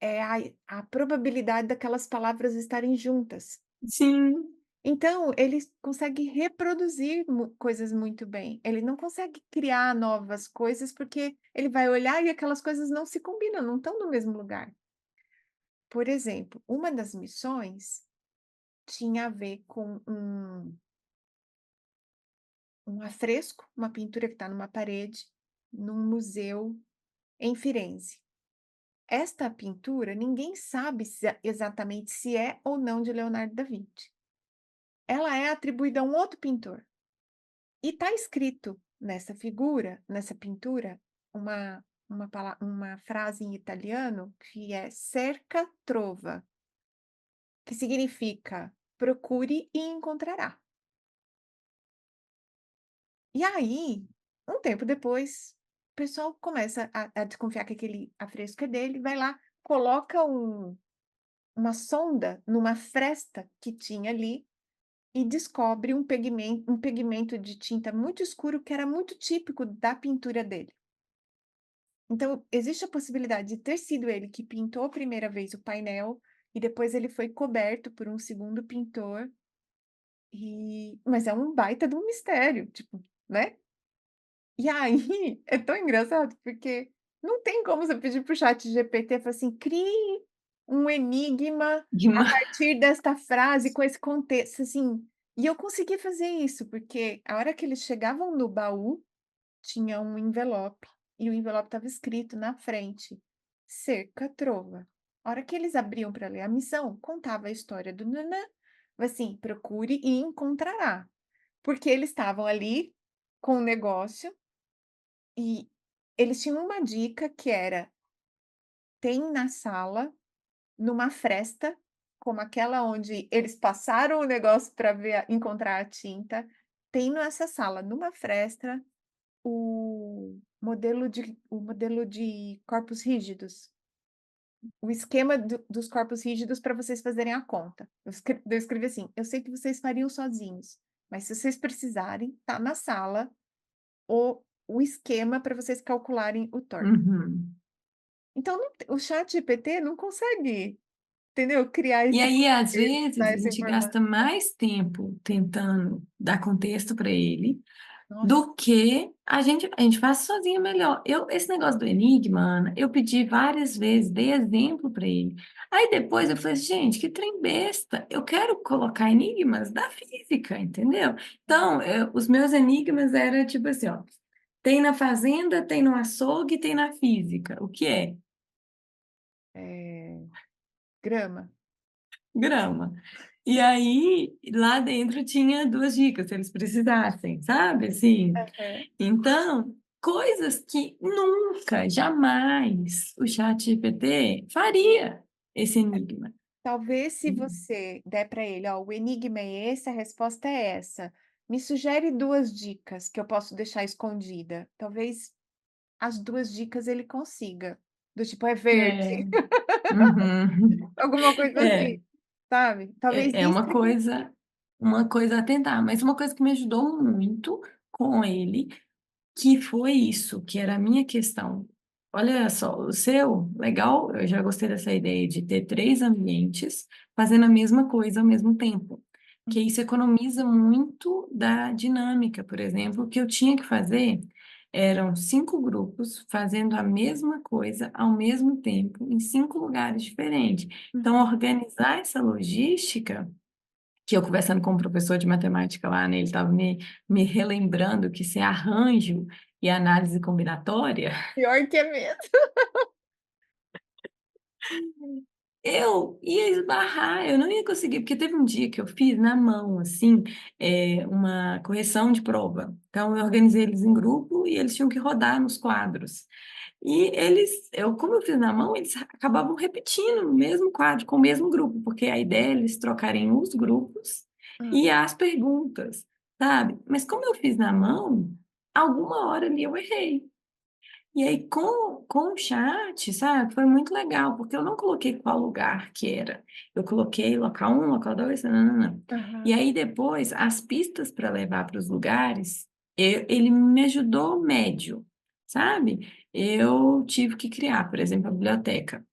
é a probabilidade daquelas palavras estarem juntas. Sim, Então, ele consegue reproduzir coisas muito bem. Ele não consegue criar novas coisas, porque ele vai olhar e aquelas coisas não se combinam, não estão no mesmo lugar. Por exemplo, uma das missões tinha a ver com um afresco, uma pintura que está numa parede, num museu em Firenze. Esta pintura, ninguém sabe exatamente se é ou não de Leonardo da Vinci. Ela é atribuída a um outro pintor. E está escrito nessa figura, nessa pintura, uma frase em italiano que é cerca trova, que significa procure e encontrará. E aí, um tempo depois, o pessoal começa a desconfiar que aquele afresco é dele, vai lá, coloca uma sonda numa fresta que tinha ali e descobre um pigmento de tinta muito escuro que era muito típico da pintura dele. Então, existe a possibilidade de ter sido ele que pintou a primeira vez o painel e depois ele foi coberto por um segundo pintor, mas é um baita de um mistério, tipo, né? E aí, é tão engraçado, porque não tem como você pedir para o ChatGPT e falar assim: "Crie um enigma a partir desta frase, com esse contexto", assim. E eu consegui fazer isso, porque a hora que eles chegavam no baú, tinha um envelope, e o envelope estava escrito na frente: "Cerca Trova". A hora que eles abriam para ler a missão, contava a história do nã assim: "Procure e encontrará", porque eles estavam ali com o negócio e eles tinham uma dica que era: tem na sala, numa fresta, como aquela onde eles passaram o negócio para encontrar a tinta, tem nessa sala, numa fresta, o modelo de corpos rígidos, o esquema dos corpos rígidos para vocês fazerem a conta. Eu escrevi assim: "Eu sei que vocês fariam sozinhos, mas se vocês precisarem, tá na sala o esquema para vocês calcularem o torque". uhum. Então o ChatGPT não consegue, entendeu, criar E esse aí, às contexto, dar vezes, a essa gente informação. gasta mais tempo tentando dar contexto para ele Nossa, do que a gente faz sozinho melhor. Esse negócio do enigma, Ana, eu pedi várias vezes, dei exemplo para ele. Aí depois eu falei, gente, que trem besta, eu quero colocar enigmas da física, entendeu? Então, os meus enigmas eram tipo assim, ó, tem na fazenda, tem no açougue, tem na física. O que é? eh, grama. Grama. E aí, lá dentro tinha duas dicas, se eles precisassem, sabe? Assim, Aham. então, coisas que nunca, jamais o chat GPT faria esse enigma. Talvez se você der para ele: "Ó, o enigma é esse, a resposta é essa. Me sugere 2 dicas que eu posso deixar escondida". Talvez as 2 dicas ele consiga, do tipo: "É verde", É, uhum. alguma coisa assim, É, sabe. Talvez é isso uma ele consiga. coisa a tentar, mas uma coisa que me ajudou muito com ele, que foi isso, que era a minha questão. Olha só, o seu, legal, eu já gostei dessa ideia de ter 3 ambientes fazendo a mesma coisa ao mesmo tempo, que isso economiza muito da dinâmica. Por exemplo, o que eu tinha que fazer eram 5 grupos fazendo a mesma coisa ao mesmo tempo, em 5 lugares diferentes. Então, organizar essa logística que eu conversando com um professor de matemática lá, né, ele estava me relembrando que ser arranjo e análise combinatória, Pior que é mesmo. eu ia esbarrar, eu não ia conseguir, porque teve um dia que eu fiz na mão, assim, uma correção de prova. Então, eu organizei eles em grupo e eles tinham que rodar nos quadros. E como eu fiz na mão, eles acabavam repetindo o mesmo quadro, com o mesmo grupo, porque a ideia é eles trocarem os grupos Hum, e as perguntas, sabe? Mas como eu fiz na mão, alguma hora ali eu errei. E aí, com o chat, sabe, foi muito legal, porque eu não coloquei qual lugar que era. Eu coloquei local 1, local 2, não. E aham, aí, depois, as pistas para levar para os lugares, ele me ajudou médio, sabe? Eu tive que criar, por exemplo, a biblioteca.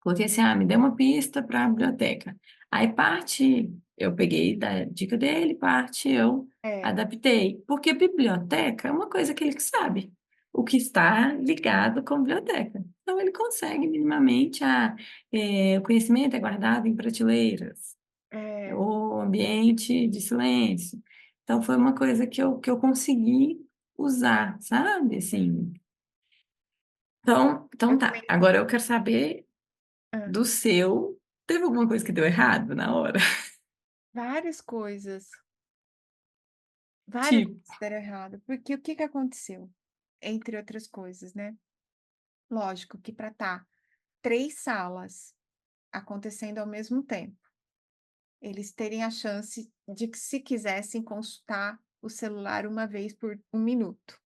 Coloquei assim, me dê uma pista para a biblioteca. Aí, parte eu peguei da dica dele, parte eu é, adaptei. Porque biblioteca é uma coisa que ele sabe, o que está ligado com biblioteca. Então, ele consegue minimamente, o conhecimento é guardado em prateleiras, é, o ambiente de silêncio. Então, foi uma coisa que eu consegui usar, sabe? Assim, então eu tá. também, Agora eu quero saber hã, do seu, teve alguma coisa que deu errado na hora? várias coisas, várias Tipo, coisas deram errado, porque o que que aconteceu? Entre outras coisas, né, lógico que para estar 3 salas acontecendo ao mesmo tempo, eles terem a chance de que, se quisessem, consultar o celular uma vez por 1 minuto.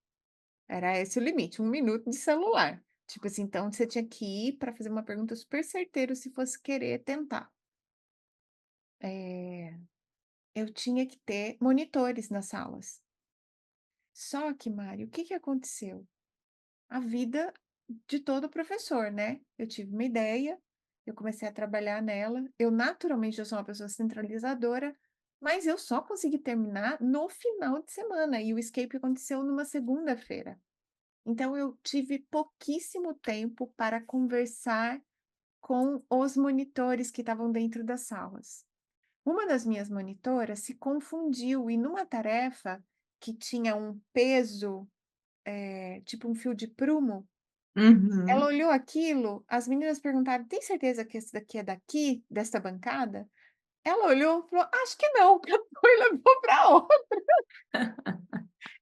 Era esse o limite, 1 minuto de celular. Tipo assim, então você tinha que ir para fazer uma pergunta super certeira se fosse querer tentar. Eh, eu tinha que ter monitores nas salas. Só que, Mário, o que que aconteceu? A vida de todo professor, né? Eu tive uma ideia, eu comecei a trabalhar nela. Eu naturalmente eu sou uma pessoa centralizadora, mas eu só consegui terminar no final de semana e o escape aconteceu numa segunda-feira. Então eu tive pouquíssimo tempo para conversar com os monitores que estavam dentro das salas. Uma das minhas monitoras se confundiu e, numa tarefa que tinha um peso, tipo um fio de prumo, ela uhum. olhou aquilo, as meninas perguntaram: "Tem certeza que esse daqui é daqui, desta bancada?" Ela olhou e falou: "Acho que não", catou e levou para outra.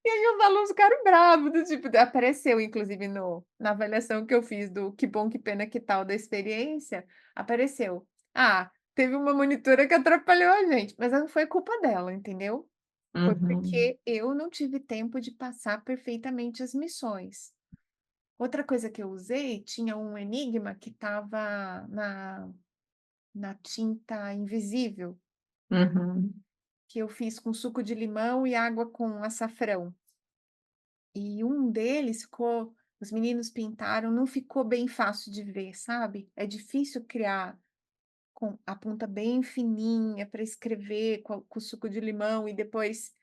E aí os alunos ficaram bravos, do tipo, apareceu inclusive no na avaliação que eu fiz do "Que bom, que pena, que tal" da experiência, apareceu: "Ah, teve uma monitora que atrapalhou a gente", mas não foi culpa dela, entendeu? Foi Uhum, porque eu não tive tempo de passar perfeitamente as missões. Outra coisa que eu usei, tinha um enigma que estava na tinta invisível, uhum. que eu fiz com suco de limão e água com açafrão. E um deles ficou, os meninos pintaram, não ficou bem fácil de ver, sabe? É difícil criar com a ponta bem fininha para escrever com o suco de limão e depois,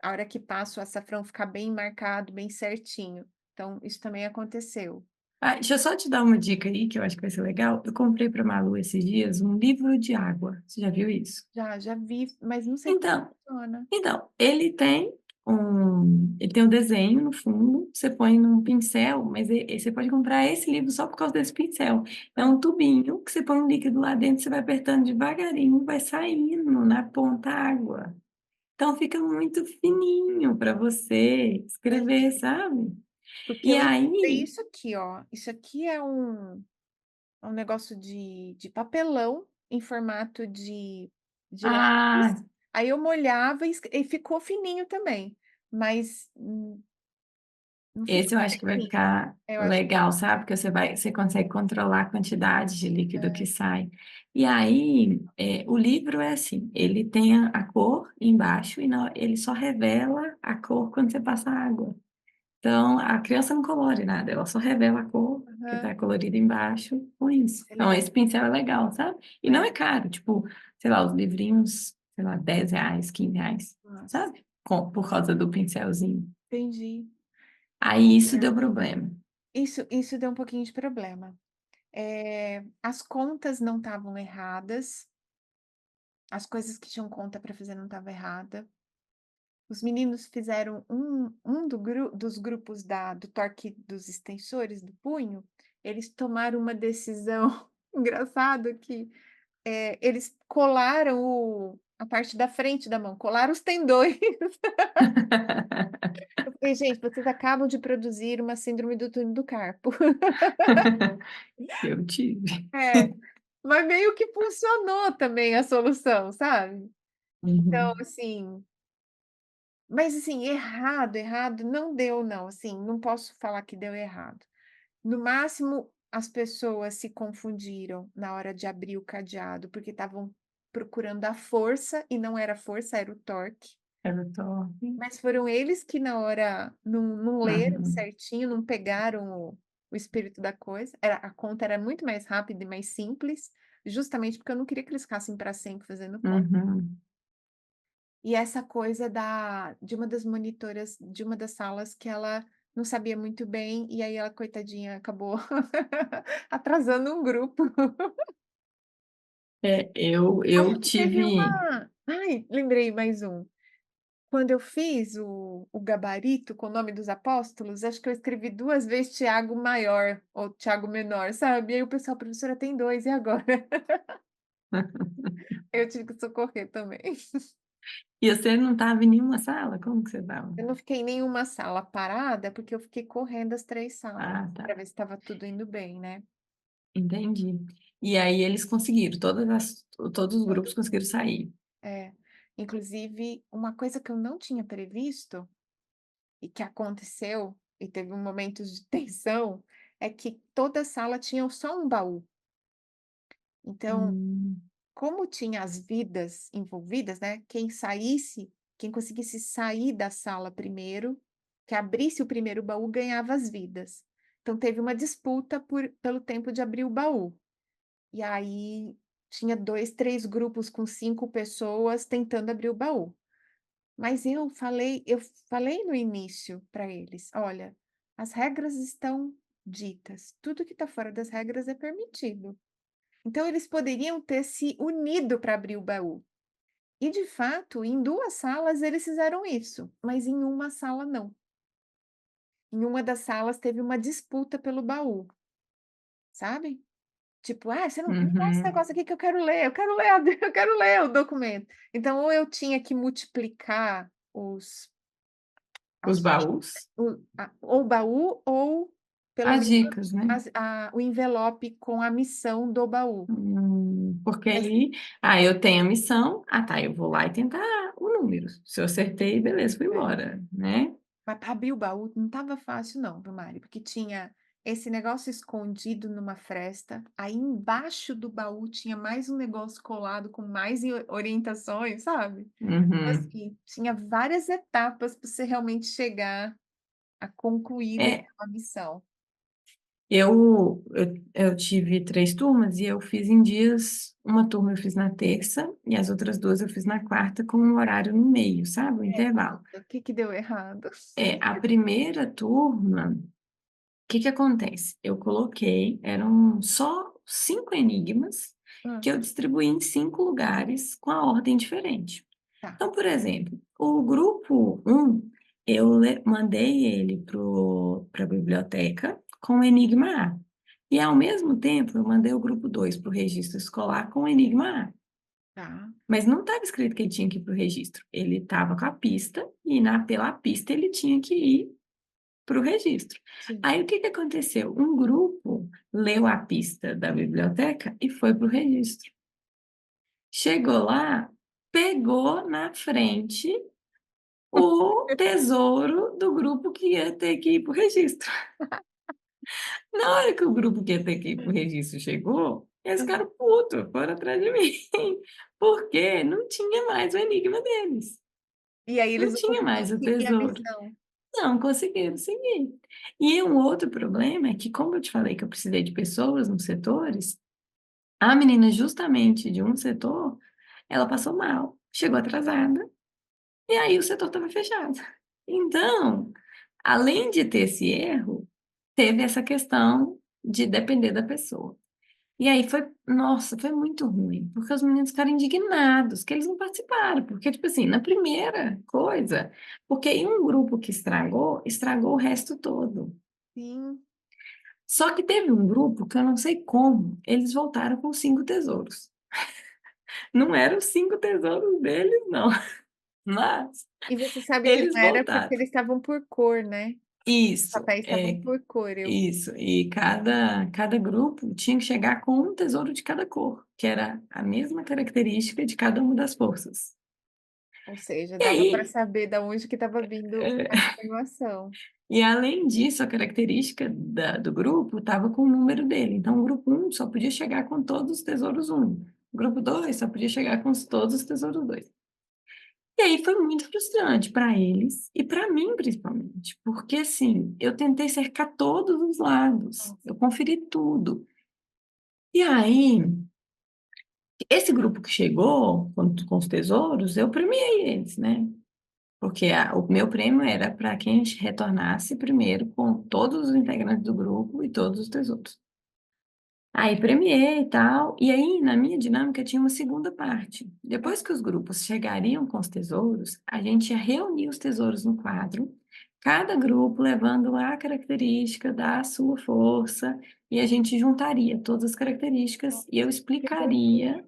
a hora que passa o açafrão, ficar bem marcado, bem certinho. Então, isso também aconteceu. Deixa eu só te dar uma dica aí, que eu acho que vai ser legal. Eu comprei para Malu esses dias um livro de água. Você já viu isso? Já vi, mas não sei como Então, funciona. então, ele tem um desenho no fundo, você põe num pincel, mas você pode comprar esse livro só por causa desse pincel. É Hã. um tubinho que você põe um líquido lá dentro, você vai apertando devagarinho, vai saindo na ponta água. Então fica muito fininho para você escrever, Entendi. sabe? Porque E eu encontrei aí, isso aqui, ó. Isso aqui é um negócio de papelão em formato de ah, lápis. Aí eu molhava e ficou fininho também, mas, não esse ficou eu acho que vai certinho. ficar Eu acho que legal, sabe? Porque você consegue controlar a quantidade de líquido é. que sai. E aí, o livro é assim, ele tem a cor embaixo e ele só revela a cor quando você passa água. Então, a criança não colore nada, ela só revela a cor que Aham. está colorida embaixo com isso. Então, Excelente. esse pincel é legal, sabe? E não É. é caro, tipo, sei lá, os livrinhos, sei lá, R$ 10, R$ 15, Nossa, sabe? Por causa do pincelzinho. entendi. Aí isso deu problema. Isso deu um pouquinho de problema. As contas não estavam erradas, as coisas que tinham conta para fazer não estava errada. Os meninos fizeram dos grupos do torque dos extensores do punho, eles tomaram uma decisão engraçado que, eles colaram a parte da frente da mão, colaram os tendões. Eu falei: "Gente, vocês acabam de produzir uma síndrome do túnel do carpo". Eu tive. É, mas meio que funcionou também a solução, sabe. Então, Uhum. assim, mas assim, errado não deu não, assim, não posso falar que deu errado. No máximo, as pessoas se confundiram na hora de abrir o cadeado, porque estavam procurando a força e não era força, era o torque. Era top. Mas foram eles que na hora não leram Uhum. certinho, não pegaram o espírito da coisa. A conta era muito mais rápida e mais simples, justamente porque eu não queria que eles ficassem para sempre fazendo conta. Uhum. E essa coisa de uma das monitoras de uma das salas que ela não sabia muito bem, e aí ela, coitadinha, acabou atrasando um grupo. Eu Acho que teve tive. lembrei mais um. Quando eu fiz o gabarito com o nome dos apóstolos, acho que eu escrevi 2 vezes Tiago maior ou Tiago menor, sabe. E aí o pessoal: "Professora, tem 2 e agora?". Eu tive que socorrer também. E você não estava em nenhuma sala? Como que você estava? Eu não fiquei em nenhuma sala parada, porque eu fiquei correndo as 3 salas, Ah, para tá. ver se estava tudo indo bem, né. Entendi. E aí eles conseguiram, todos os grupos Todos conseguiram sair. é. Inclusive, uma coisa que eu não tinha previsto, e que aconteceu, e teve um momento de tensão, é que toda sala tinha só um baú. Então, Hum, como tinha as vidas envolvidas, né, quem conseguisse sair da sala primeiro, que abrisse o primeiro baú, ganhava as vidas. Então teve uma disputa pelo tempo de abrir o baú. E aí tinha 2, 3 grupos com 5 pessoas tentando abrir o baú. Mas eu falei no início para eles: "Olha, as regras estão ditas, tudo que está fora das regras é permitido". Então eles poderiam ter se unido para abrir o baú. E de fato, em 2 salas eles fizeram isso, mas em uma sala não. Em uma das salas teve uma disputa pelo baú, sabe? Tipo: "Ah, você não me dá esse uhum. negócio aqui que eu quero ler eu quero ler o documento". Então ou eu tinha que multiplicar Os as baús? ou o baú ou pelo As menos dicas, né? o envelope com a missão do baú. Porque Mas aí, eu tenho a missão, tá, eu vou lá e tentar o número. Se eu acertei, beleza, fui é. embora, né? Mas para abrir o baú não estava fácil não, viu, Mari, porque tinha esse negócio escondido numa fresta, aí embaixo do baú tinha mais um negócio colado com mais orientações, sabe. Então, Uhum. assim, tinha várias etapas para você realmente chegar a concluir É, aquela missão. eu tive 3 turmas e eu fiz em dias, uma turma eu fiz na terça e as outras 2 eu fiz na quarta com um horário no meio, sabe, o intervalo. Conta, o que que deu errado? A primeira turma, o que que acontece? Eu coloquei, eram só 5 enigmas Hã, que eu distribuí em 5 lugares com a ordem diferente. tá, Então, por exemplo, o grupo um eu mandei ele para a biblioteca com o Enigma A. E, ao mesmo tempo, eu mandei o grupo 2 para o registro escolar com o Enigma A. tá, Mas não estava escrito que ele tinha que ir para o registro. Ele estava com a pista e, pela pista, ele tinha que ir para o registro. sim. Aí, o que que aconteceu? Um grupo leu a pista da biblioteca e foi para o registro. Chegou lá, pegou na frente o tesouro do grupo que ia ter que ir para o registro. Na hora que o grupo que ia ter que ir para o registro chegou, E eles ficaram putos, foram atrás de mim, porque não tinha mais o enigma deles, E aí não eles não tinha conseguiam mais o seguir a tesouro. missão. Não conseguiram seguir. E um outro problema é que, como eu te falei que eu precisei de pessoas nos setores, a menina justamente de um setor, ela passou mal, chegou atrasada, e aí o setor estava fechado. Então, além de ter esse erro, teve essa questão de depender da pessoa. E aí foi, nossa, foi muito ruim, porque os meninos ficaram indignados que eles não participaram, porque, tipo assim, na primeira coisa, porque aí um grupo que estragou, estragou o resto todo. Sim. Só que teve um grupo que eu não sei como, eles voltaram com 5 tesouros. Não eram os 5 tesouros deles, não, mas E você sabe que eles não era porque voltaram. eles estavam por cor, né? Os Isso, papéis estavam é, por cor. isso. E cada grupo tinha que chegar com um tesouro de cada cor, que era a mesma característica de cada uma das forças. Ou seja, E dava para aí, saber da onde que estava vindo a é, informação. e além disso, a característica do grupo estava com o número dele. Então, o grupo um só podia chegar com todos os tesouros um. O grupo 2 só podia chegar com todos os tesouros 2. E aí foi muito frustrante para eles e para mim, principalmente. Porque, assim, eu tentei cercar todos os lados. Nossa. Eu conferi tudo. E aí, esse grupo que chegou com os tesouros, eu premiei eles, né? Porque o meu prêmio era para quem retornasse primeiro com todos os integrantes do grupo e todos os tesouros. Aí premiei e tal, e aí na minha dinâmica tinha uma segunda parte. Depois que os grupos chegariam com os tesouros, a gente ia reunir os tesouros no quadro, cada grupo levando a característica da sua força, e a gente juntaria todas as características e eu Que loucura.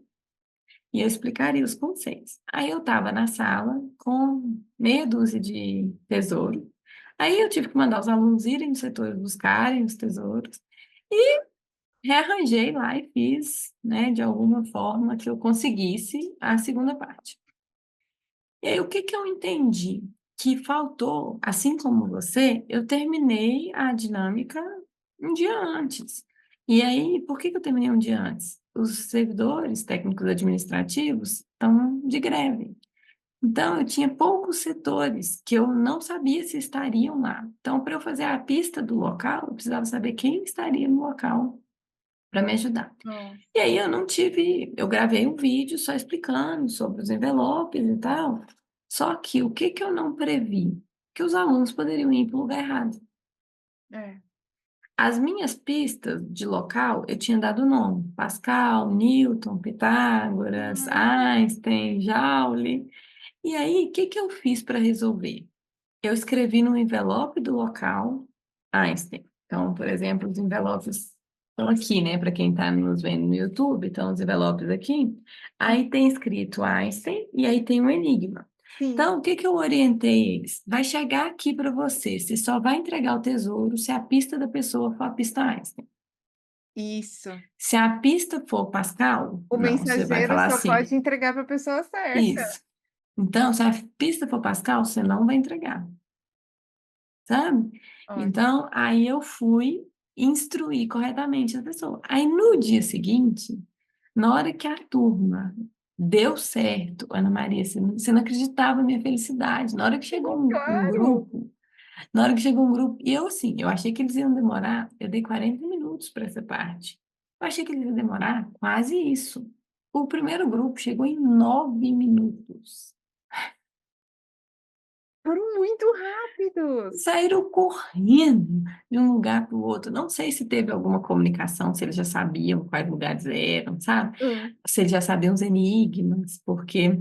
explicaria os conceitos. Aí eu estava na sala com meia dúzia de tesouro. Aí eu tive que mandar os alunos irem no setor buscarem os tesouros. E rearranjei lá e fiz, né, de alguma forma que eu conseguisse a segunda parte. E aí o que que eu entendi? Que faltou, assim como você, eu terminei a dinâmica um dia antes. E aí, por que que eu terminei um dia antes? Os servidores técnicos administrativos estão de greve. Então, eu tinha poucos setores que eu não sabia se estariam lá. Então, para eu fazer a pista do local, eu precisava saber quem estaria no local para me ajudar. Nossa. E aí eu não tive, eu gravei um vídeo só explicando sobre os envelopes e tal. Só que o que que eu não previ? Que os alunos poderiam ir para o lugar errado. É. As minhas pistas de local, eu tinha dado nome: Pascal, Newton, Pitágoras, Einstein, Joule. E aí, o que que eu fiz para resolver? Eu escrevi no envelope do local Einstein. Então, por exemplo, os envelopes estão aqui, né? Para quem está nos vendo no YouTube, estão os envelopes aqui. Aí tem escrito Einstein e aí tem um enigma. Sim. Então, o que que eu orientei eles? Vai chegar aqui para você. Você só vai entregar o tesouro se a pista da pessoa for a pista Einstein. Isso. Se a pista for Pascal, O não, você vai mensageiro falar só assim. pode entregar para a pessoa certa. Isso. Então, se a pista for Pascal, você não vai entregar. Sabe? Ótimo. Então, aí eu fui instruir corretamente a pessoa. Aí no dia seguinte, na hora que a turma deu certo, Ana Maria, você não acreditava na minha felicidade. Na hora que chegou um Claro. grupo, na hora que chegou um grupo, e eu assim, eu achei que eles iam demorar, eu dei 40 minutos para essa parte. Eu achei que eles iam demorar quase isso. O primeiro grupo chegou em 9 minutos. Foram muito rápidos. Saíram correndo de um lugar para o outro. Não sei se teve alguma comunicação, se eles já sabiam quais lugares eram, sabe? Hã. Se eles já sabiam os enigmas, porque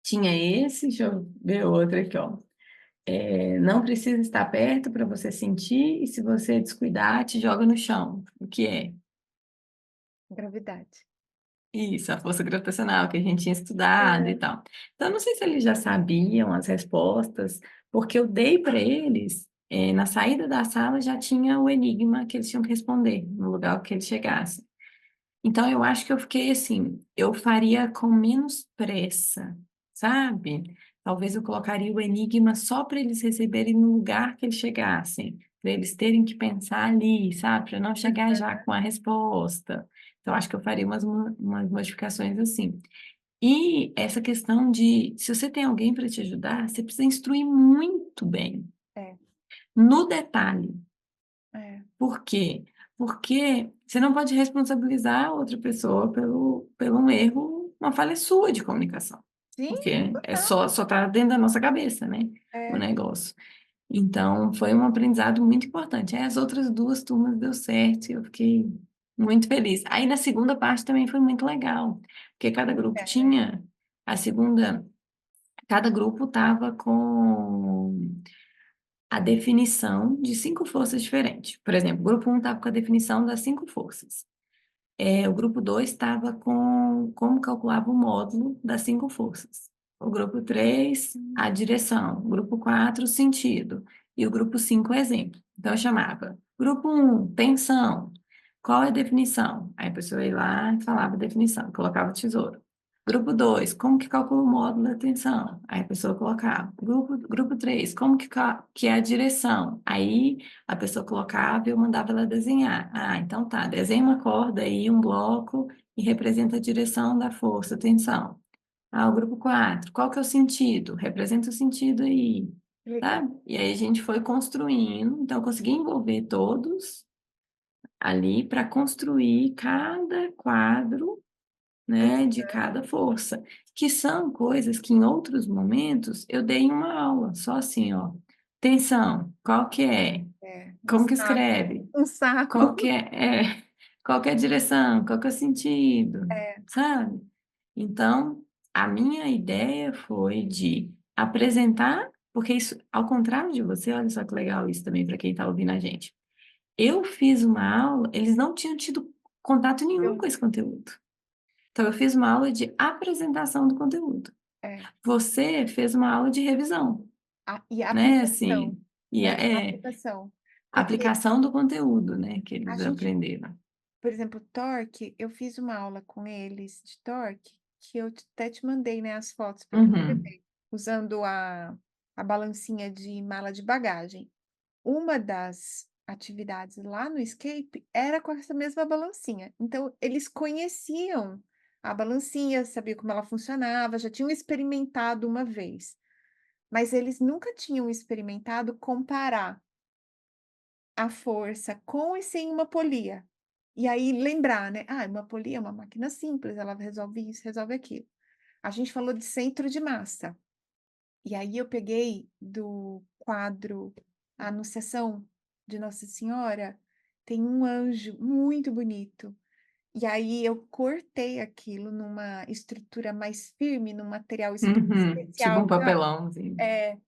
tinha esse, deixa eu ver outro aqui, ó. Não precisa estar perto para você sentir, e se você descuidar, te joga no chão. O que é? Gravidade. Isso, a força gravitacional que a gente tinha estudado e É. tal. Então, eu não sei se eles já sabiam as respostas, porque eu dei para eles, na saída da sala já tinha o enigma que eles tinham que responder, no lugar que eles chegassem. Então, eu acho que eu fiquei assim, eu faria com menos pressa, sabe? Talvez eu colocaria o enigma só para eles receberem no lugar que eles chegassem, para eles terem que pensar ali, sabe? Para não chegar já com a resposta. Então, acho que eu faria umas modificações assim. E essa questão de, se você tem alguém para te ajudar, você precisa instruir muito bem, É, no detalhe. é. Por quê? Porque você não pode responsabilizar a outra pessoa pelo um erro, uma falha sua de comunicação. Sim, Porque é total. só tá dentro da nossa cabeça, né? O É, negócio. Então, foi um aprendizado muito importante. Aí as outras duas turmas deu certo e eu fiquei muito feliz. Aí na segunda parte também foi muito legal, porque cada grupo é. tinha a segunda, cada grupo estava com a definição de 5 forças diferentes. Por exemplo, o grupo 1 estava com a definição das 5 forças. O grupo 2 estava com como calculava o módulo das 5 forças. O grupo 3 a direção. O grupo 4 o sentido. E o grupo 5 o exemplo. Então, eu chamava grupo 1 tensão. Qual é a definição? Aí a pessoa ia lá e falava a definição, colocava o tesouro. Grupo 2 como que calcula o módulo da tensão? Aí a pessoa colocava. Grupo 3 como que é a direção? Aí a pessoa colocava e eu mandava ela desenhar. Ah, então tá, desenha uma corda aí, um bloco, e representa a direção da força, tensão. Ah, o grupo 4 qual que é o sentido? Representa o sentido aí, Legal. sabe? E aí a gente foi construindo, então eu consegui envolver todos ali para construir cada quadro, né, de cada força, que são coisas que em outros momentos eu dei em uma aula, só assim, ó. Tensão, qual que é? É, um Como que saco. escreve? Um saco. Qual que qual que é a direção? Qual que é o sentido? É, Sabe? Então, a minha ideia foi de apresentar, porque isso, ao contrário de você, olha só que legal isso também para quem está ouvindo a gente. Eu fiz uma aula, eles não tinham tido contato nenhum eu, com esse conteúdo. Então, eu fiz uma aula de apresentação do conteúdo. é. Você fez uma aula de revisão, E a né? aplicação, Assim, e né? A aplicação. a Porque aplicação do conteúdo, né? Que a eles gente, aprenderam. por exemplo, torque, eu fiz uma aula com eles de torque, que eu até te mandei, né, as fotos para você Uhum, ver, usando a balancinha de mala de bagagem. Uma das atividades lá no Escape era com essa mesma balancinha. Então, eles conheciam a balancinha, sabiam como ela funcionava, já tinham experimentado uma vez, mas eles nunca tinham experimentado comparar a força com e sem uma polia. E aí lembrar, né? Ah, uma polia é uma máquina simples, ela resolve isso, resolve aquilo. A gente falou de centro de massa. E aí eu peguei do quadro A Anunciação de Nossa Senhora, tem um anjo muito bonito. E aí eu cortei aquilo numa estrutura mais firme, num material uhum. Tipo um especial, sabe? papelão, assim. É,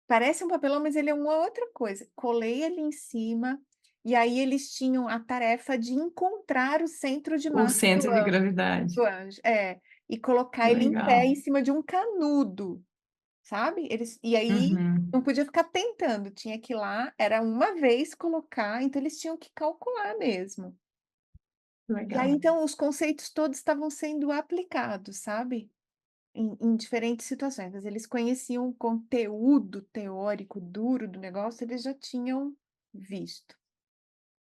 parece um papelão, mas ele é uma outra coisa. Colei ele em cima, e aí eles tinham a tarefa de encontrar o centro de O massa centro de gravidade. do anjo, e colocar ele em pé Legal. em cima de um canudo. Sabe? E aí não Uhum. podia ficar tentando, tinha que ir lá, era uma vez colocar, então eles tinham que calcular mesmo. E aí Legal. então os conceitos todos estavam sendo aplicados, sabe? Em diferentes situações, mas eles conheciam o conteúdo teórico duro do negócio, eles visto,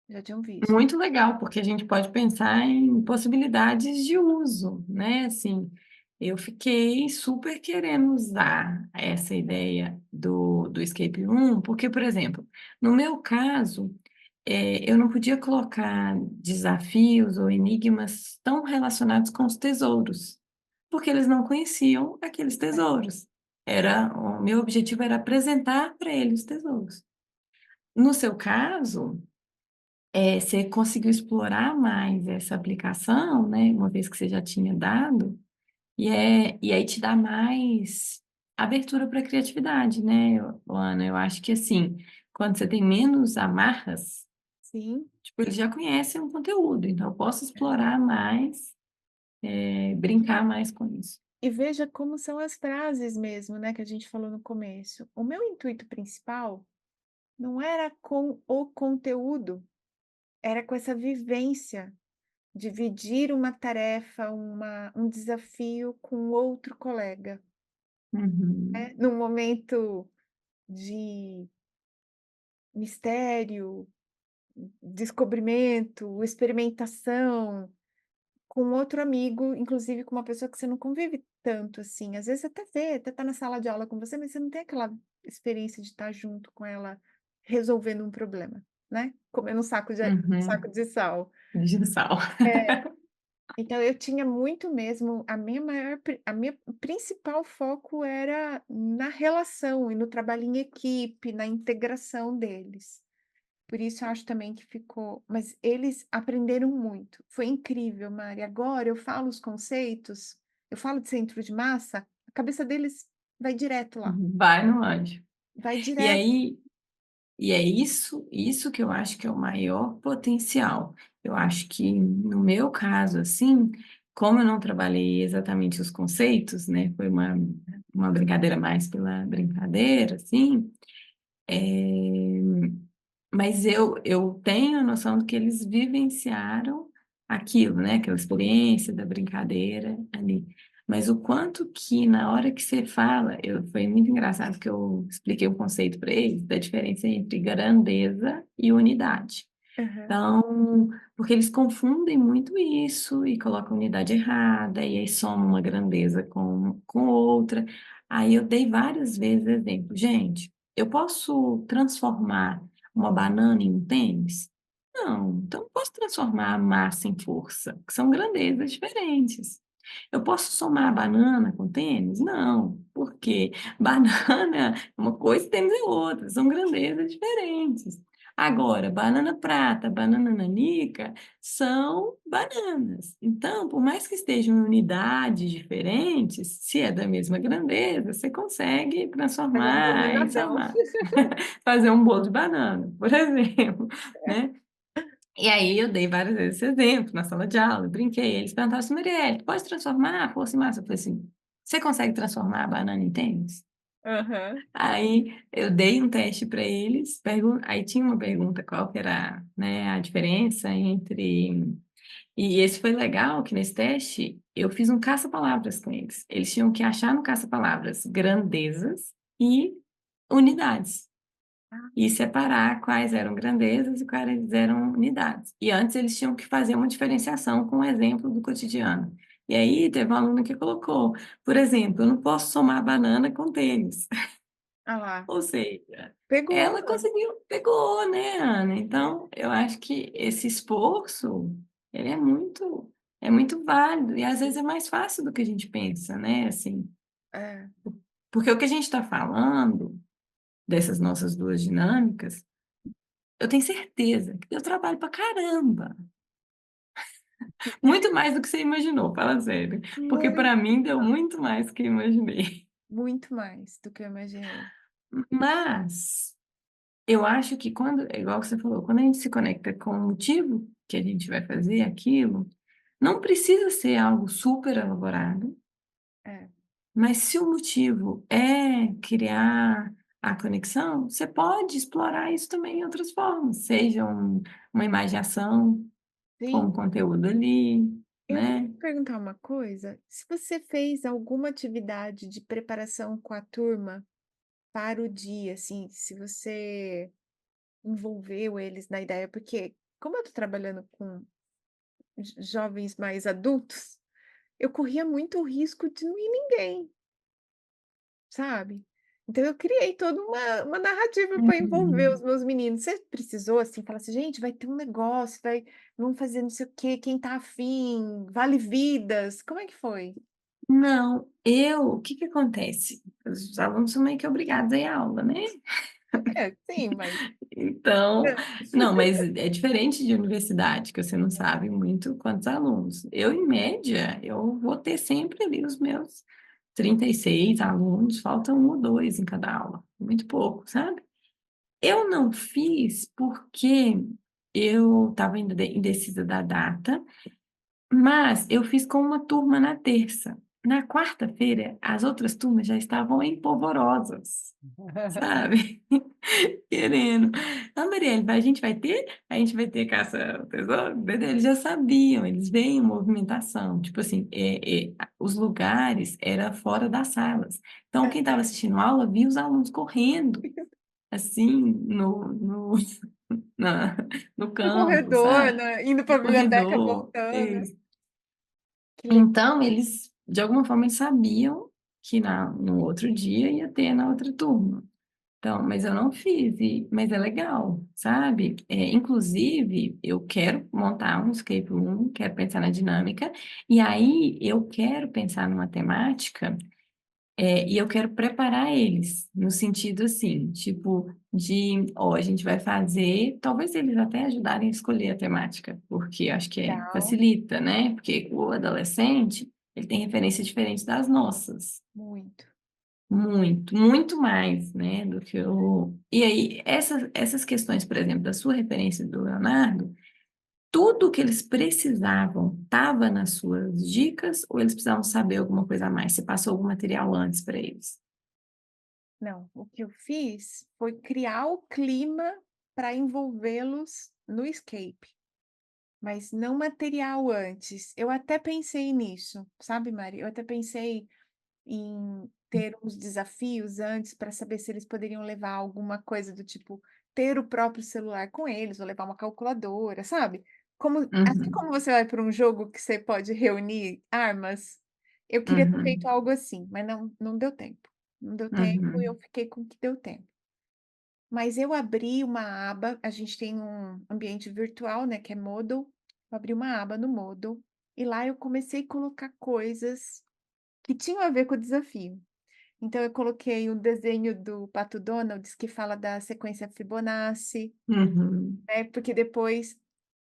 já tinham visto. Muito legal, porque a gente pode pensar em possibilidades de uso, né? Assim, eu fiquei super querendo usar essa ideia do Escape Room, porque, por exemplo, no meu caso, eu não podia colocar desafios ou enigmas tão relacionados com os tesouros, porque eles não conheciam aqueles tesouros. O meu objetivo era apresentar para eles os tesouros. No seu caso, você conseguiu explorar mais essa aplicação, né? Uma vez que você já tinha dado, e aí te dá mais abertura para a criatividade, né, Ana? Eu acho que assim, quando você tem menos amarras, Sim. tipo, eles já conhecem o conteúdo, então eu posso explorar mais, brincar mais com isso. E veja como são as frases mesmo, né, que a gente falou no começo. O meu intuito principal não era com o conteúdo, era com essa vivência, dividir uma tarefa, um desafio com outro colega, Uhum. né? Num momento de mistério, descobrimento, experimentação. com outro amigo, inclusive com uma pessoa que você não convive tanto assim. Às vezes você até vê, até tá na sala de aula com você, mas você não tem aquela experiência de estar junto com ela resolvendo um problema, né? Comendo um saco Uhum. de sal. Digital. É, então eu tinha muito mesmo, a minha principal foco era na relação e no trabalho em equipe, na integração deles. Por isso eu acho também que ficou, mas eles aprenderam muito. Foi incrível, Mari. Agora eu falo os conceitos, eu falo de centro de massa, a cabeça deles vai direto lá, Vai no anjo. vai E direto. aí, e é isso que eu acho que é o maior potencial. Eu acho que no meu caso, assim, como eu não trabalhei exatamente os conceitos, né? Foi uma brincadeira mais pela brincadeira, assim, mas eu tenho a noção de que eles vivenciaram aquilo, né? Aquela experiência da brincadeira ali. Mas o quanto que na hora que você fala, foi muito engraçado que eu expliquei o conceito para eles da diferença entre grandeza e unidade. Aham, Então, porque eles confundem muito isso e colocam unidade errada, e aí somam uma grandeza com outra. Aí eu dei várias vezes exemplo. Gente, eu posso transformar uma banana em um tênis? Não, então eu posso transformar a massa em força, que são grandezas diferentes. Eu posso somar a banana com tênis? Não, porque banana é uma coisa e tênis é outra, são grandezas diferentes. Agora, banana prata, banana nanica são bananas. Então, por mais que estejam em unidades diferentes, se é da mesma grandeza, você consegue fazer uma transformar em, sei combinação. lá, fazer um bolo de banana, por exemplo, né? E aí eu dei várias vezes esse exemplo na sala de aula, eu brinquei, eles perguntavam assim, Marielle, pode transformar a força em massa? Eu falei assim, você consegue transformar a banana em tênis? Aham. Aí eu dei um teste para eles, aí tinha uma pergunta qual que era, né, a diferença entre... E esse foi legal, que nesse teste eu fiz um caça-palavras com eles. Eles tinham que achar no caça-palavras grandezas e unidades. E separar quais eram grandezas e quais eram unidades. E antes eles tinham que fazer uma diferenciação com um exemplo do cotidiano. E aí teve um aluno que colocou, por exemplo, eu não posso somar banana com tênis. Ah lá, Ou seja, pegou. ela conseguiu, pegou, né, Ana? Então, eu acho que esse esforço, ele é muito válido e às vezes é mais fácil do que a gente pensa, né? Assim, É, porque o que a gente está falando dessas nossas duas dinâmicas, eu tenho certeza que deu trabalho pra caramba. Muito mais do que você imaginou, fala sério. Porque muito, para mim deu muito mais do que eu imaginei. muito mais do que eu imaginei. Mas eu acho que quando, é igual você falou, quando a gente se conecta com o motivo que a gente vai fazer aquilo, não precisa ser algo super elaborado, É, mas se o motivo é criar a conexão, você pode explorar isso também em outras formas, seja uma imaginação com sim. um conteúdo ali, Eu vou né? te perguntar uma coisa. Se você fez alguma atividade de preparação com a turma para o dia, assim, se você envolveu eles na ideia, porque como eu estou trabalhando com jovens mais adultos, eu corria muito o risco de não ir ninguém, sabe? Então eu criei toda uma narrativa para envolver os Uhum. meus meninos. Você precisou assim, falar assim, gente, vai ter um negócio, vamos fazer não sei o quê, quem tá afim, vale vidas. Como é que foi? Não, o que que acontece? Os alunos são meio que obrigados a ir à aula, né? É, sim, mas Então, é, não, mas é diferente de universidade, que você não sabe muito quantos alunos. Eu, em média, eu vou ter sempre ali os meus 36 alunos, faltam um ou dois em cada aula, muito pouco, sabe? Eu não fiz porque eu estava ainda indecisa da data, mas eu fiz com uma turma na terça. Na quarta-feira, as outras turmas já estavam empolvorosas, sabe? Querendo. Ah, Marielle, a gente vai ter caça ao tesouro? Eles já sabiam, eles veem movimentação. Tipo assim, os lugares era fora das salas. Então, quem estava assistindo a aula via os alunos correndo, assim, na, no no campo, corredor, sabe? né, indo para No a biblioteca, corredor. voltando. Que legal. Então, eles, de alguma forma, eles sabiam que no outro dia ia ter na outra turma. Então, mas eu não fiz, mas é legal, sabe? Inclusive, eu quero montar um escape room, quero pensar na dinâmica, e aí eu quero pensar numa temática, e eu quero preparar eles, no sentido assim, tipo, ó, a gente vai fazer, talvez eles até ajudarem a escolher a temática, porque acho que Legal, facilita, né? Porque o adolescente, ele tem referências diferentes das nossas. muito. Muito, muito mais, né, do que o... E aí, essas questões, por exemplo, da sua referência do Leonardo, tudo que eles precisavam estava nas suas dicas ou eles precisavam saber alguma coisa a mais? Você passou algum material antes para eles? Não, o que eu fiz foi criar o clima para envolvê-los no escape, mas não material antes. Eu até pensei nisso, sabe, Mari? Eu até pensei em ter uns desafios antes para saber se eles poderiam levar alguma coisa do tipo ter o próprio celular com eles ou levar uma calculadora, sabe? Como, assim Uhum, como você vai para um jogo que você pode reunir armas, eu queria ter feito uhum, algo assim, mas não deu tempo. Não deu tempo e eu uhum, fiquei com o que deu tempo. Mas eu abri uma aba, a gente tem um ambiente virtual, né, que é Moodle. Eu abri uma aba no Moodle e lá eu comecei a colocar coisas que tinham a ver com o desafio. Então eu coloquei um desenho do Pato Donald que fala da sequência Fibonacci, uhum, né, porque depois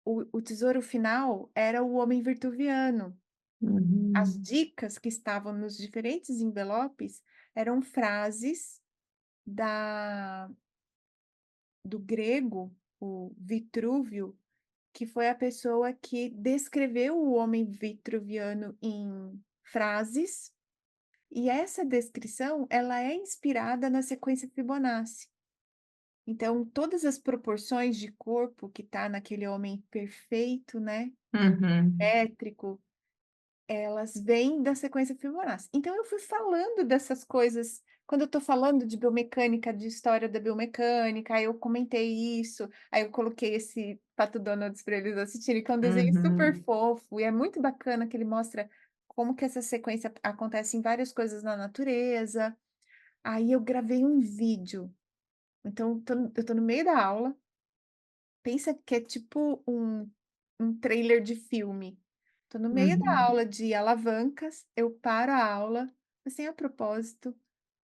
o tesouro final era o homem virtuviano. As uhum, dicas que estavam nos diferentes envelopes eram frases da do grego, o Vitrúvio, que foi a pessoa que descreveu o homem vitruviano em frases, e essa descrição, ela é inspirada na sequência Fibonacci. Então, todas as proporções de corpo que está naquele homem perfeito, né, uhum, métrico, elas vêm da sequência Fibonacci. Então eu fui falando dessas coisas, quando eu estou falando de biomecânica, de história da biomecânica, aí eu comentei isso, aí eu coloquei esse Pato Donald para eles assistirem, que é um desenho super uhum. fofo, e é muito bacana que ele mostra como que essa sequência acontece em várias coisas na natureza. Aí eu gravei um vídeo, então eu tô no meio da aula, pensa que é tipo um trailer de filme. Tô no meio da Uhum. aula de alavancas, eu paro a aula, assim, a propósito,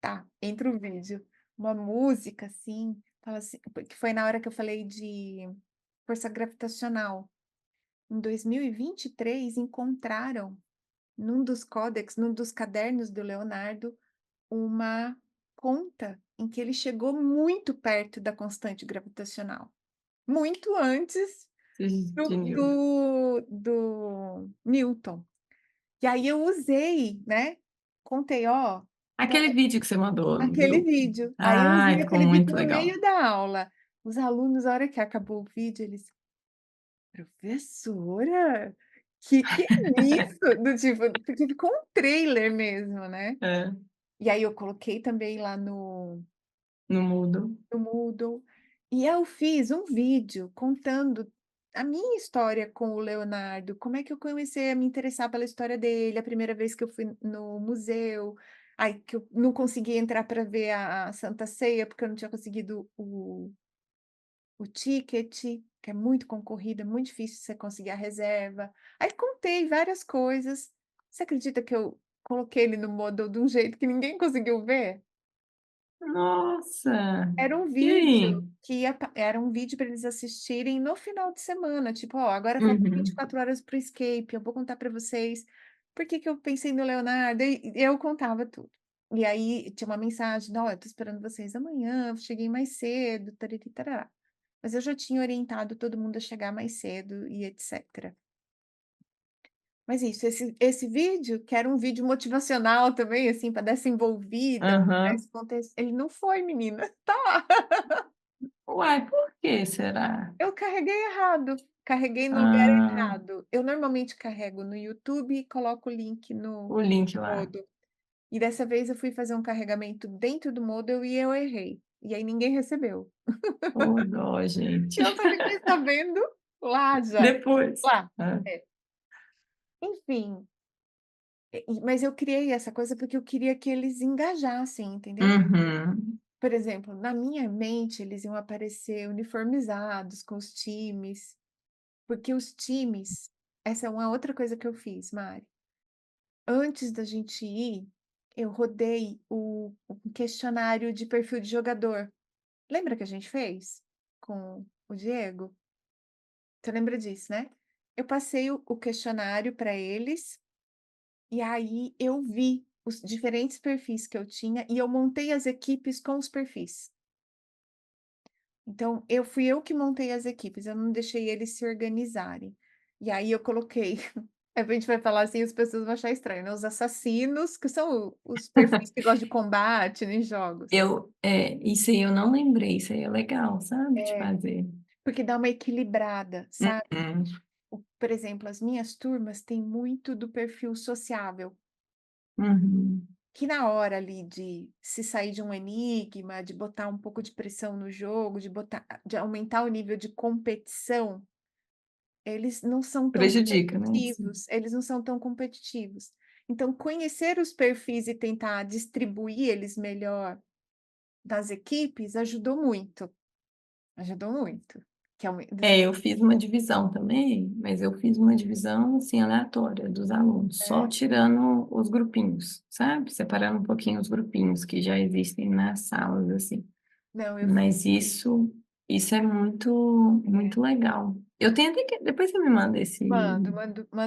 tá, entra o vídeo, uma música, assim, fala assim, porque foi na hora que eu falei de força gravitacional. Em 2023, encontraram num dos códex, num dos cadernos do Leonardo, uma conta em que ele chegou muito perto da constante gravitacional. Muito antes De Newton. do Newton. E aí eu usei, né, contei: "Ó, tá Aquele vídeo que você mandou no aquele grupo. vídeo". Aí eu Ai, usei ficou aquele vídeo muito no legal. meio da aula. Os alunos, a hora que acabou o vídeo, eles: "Professora, que é isso?" Do tipo, porque ficou um trailer mesmo, né. É, E aí eu coloquei também lá no mudo. no Moodle. E eu fiz um vídeo contando a minha história com o Leonardo, como é que eu comecei a me interessar pela história dele, a primeira vez que eu fui no museu, aí que eu não consegui entrar para ver a Santa Ceia, porque eu não tinha conseguido o ticket, que é muito concorrido, é muito difícil você conseguir a reserva. Aí contei várias coisas. Você acredita que eu coloquei ele no Moodle de um jeito que ninguém conseguiu ver? Nossa! Era um E vídeo aí? que ia pa era um vídeo para eles assistirem no final de semana, tipo: "Ó, agora faltam Uhum. 24 horas para o escape, eu vou contar para vocês por que que eu pensei no Leonardo", e eu contava tudo. E aí tinha uma mensagem: "Ó, eu tô esperando vocês amanhã, cheguei mais cedo, tarari tarará". Mas eu já tinha orientado todo mundo a chegar mais cedo e etcétera. Mas isso, esse vídeo, que era um vídeo motivacional também, assim, para dar essa envolvida, pra dar Aham. esse contexto, ele não foi menina, tá lá. Uai, por que será? Eu carreguei errado, carreguei no lugar Ah, errado. Eu normalmente carrego no YouTube e coloco o link o no link lá. Moodle. E dessa vez eu fui fazer um carregamento dentro do Moodle e eu errei. E aí ninguém recebeu. Ô, dó, E gente. eu só fiquei sabendo lá já, Depois. lá. É. É. Enfim, Mas eu criei essa coisa porque eu queria que eles engajassem, entendeu? Uhum. Por exemplo, na minha mente, eles iam aparecer uniformizados com os times, porque os times essa é uma outra coisa que eu fiz, Mari. Antes da gente ir, eu rodei o questionário de perfil de jogador. Lembra que a gente fez com o Diego? Você lembra disso, né? Eu passei o questionário para eles, e aí eu vi os diferentes perfis que eu tinha e eu montei as equipes com os perfis. Então, fui eu que montei as equipes, eu não deixei eles se organizarem. E aí eu coloquei, a gente vai falar assim, as pessoas vão achar estranho, né? Os assassinos, que são os perfis que gostam de combate, né, em jogos. Isso aí eu não lembrei, isso aí é legal, sabe, de É, fazer. porque dá uma equilibrada, sabe? Uhum. Por exemplo, as minhas turmas têm muito do perfil sociável, Uhum. que na hora ali de se sair de um enigma, de botar um pouco de pressão no jogo, de aumentar o nível de competição, eles não são tão Prejudica, né? Assim. competitivos, eles não são tão competitivos. Então, conhecer os perfis e tentar distribuir eles melhor das equipes ajudou muito. Que é um Eu fiz uma divisão também, mas eu fiz uma divisão assim aleatória dos alunos, só é, tirando os grupinhos, sabe? Separando um pouquinho os grupinhos que já existem nas salas assim. não, eu fiz, Mas isso é muito legal. Eu tenho até que depois você me manda esse. A mando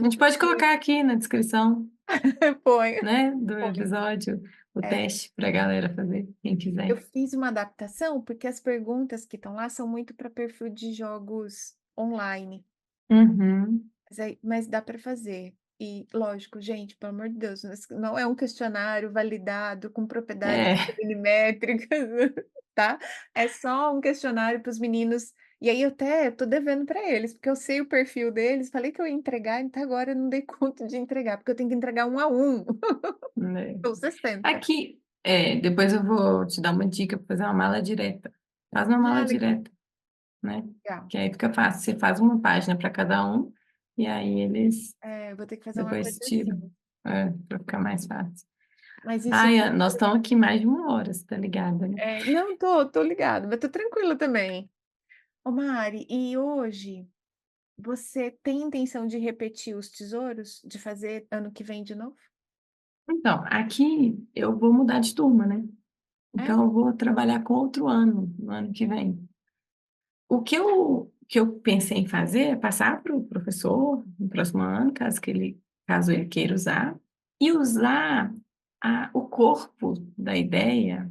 gente para pode você, colocar aqui na descrição, põe, né, do põe. episódio o É, teste para a galera fazer, quem eu quiser. fiz uma adaptação porque as perguntas que estão lá são muito para perfil de jogos online. Uhum. Mas dá para fazer. E, lógico, gente, pelo amor de Deus, não é um questionário validado com propriedades É, milimétricas, tá? É só um questionário para os meninos. E aí eu até tô devendo para eles, porque eu sei o perfil deles, falei que eu ia entregar, então agora eu não dei conta de entregar, porque eu tenho que entregar um a um. né? São 60. Aqui, depois eu vou te dar uma dica para fazer uma mala direta. Faz uma mala Ah, legal. direta, né? Legal. Que aí fica fácil. Você faz uma página para cada um e aí eles É, eu vou ter que fazer uma coisa depois tiram, assim. para ficar mais fácil. Mas isso Ai, nós estamos aqui mais de uma hora, você tá ligada, né? não, tô ligado, mas tô tranquila também. Ô Mari, e hoje você tem intenção de repetir os tesouros? De fazer ano que vem de novo? Então, aqui eu vou mudar de turma, né? É? Então, eu vou trabalhar com outro ano, no ano que vem. O que eu pensei em fazer é passar para o professor no próximo ano, caso ele queira usar, e usar o corpo da ideia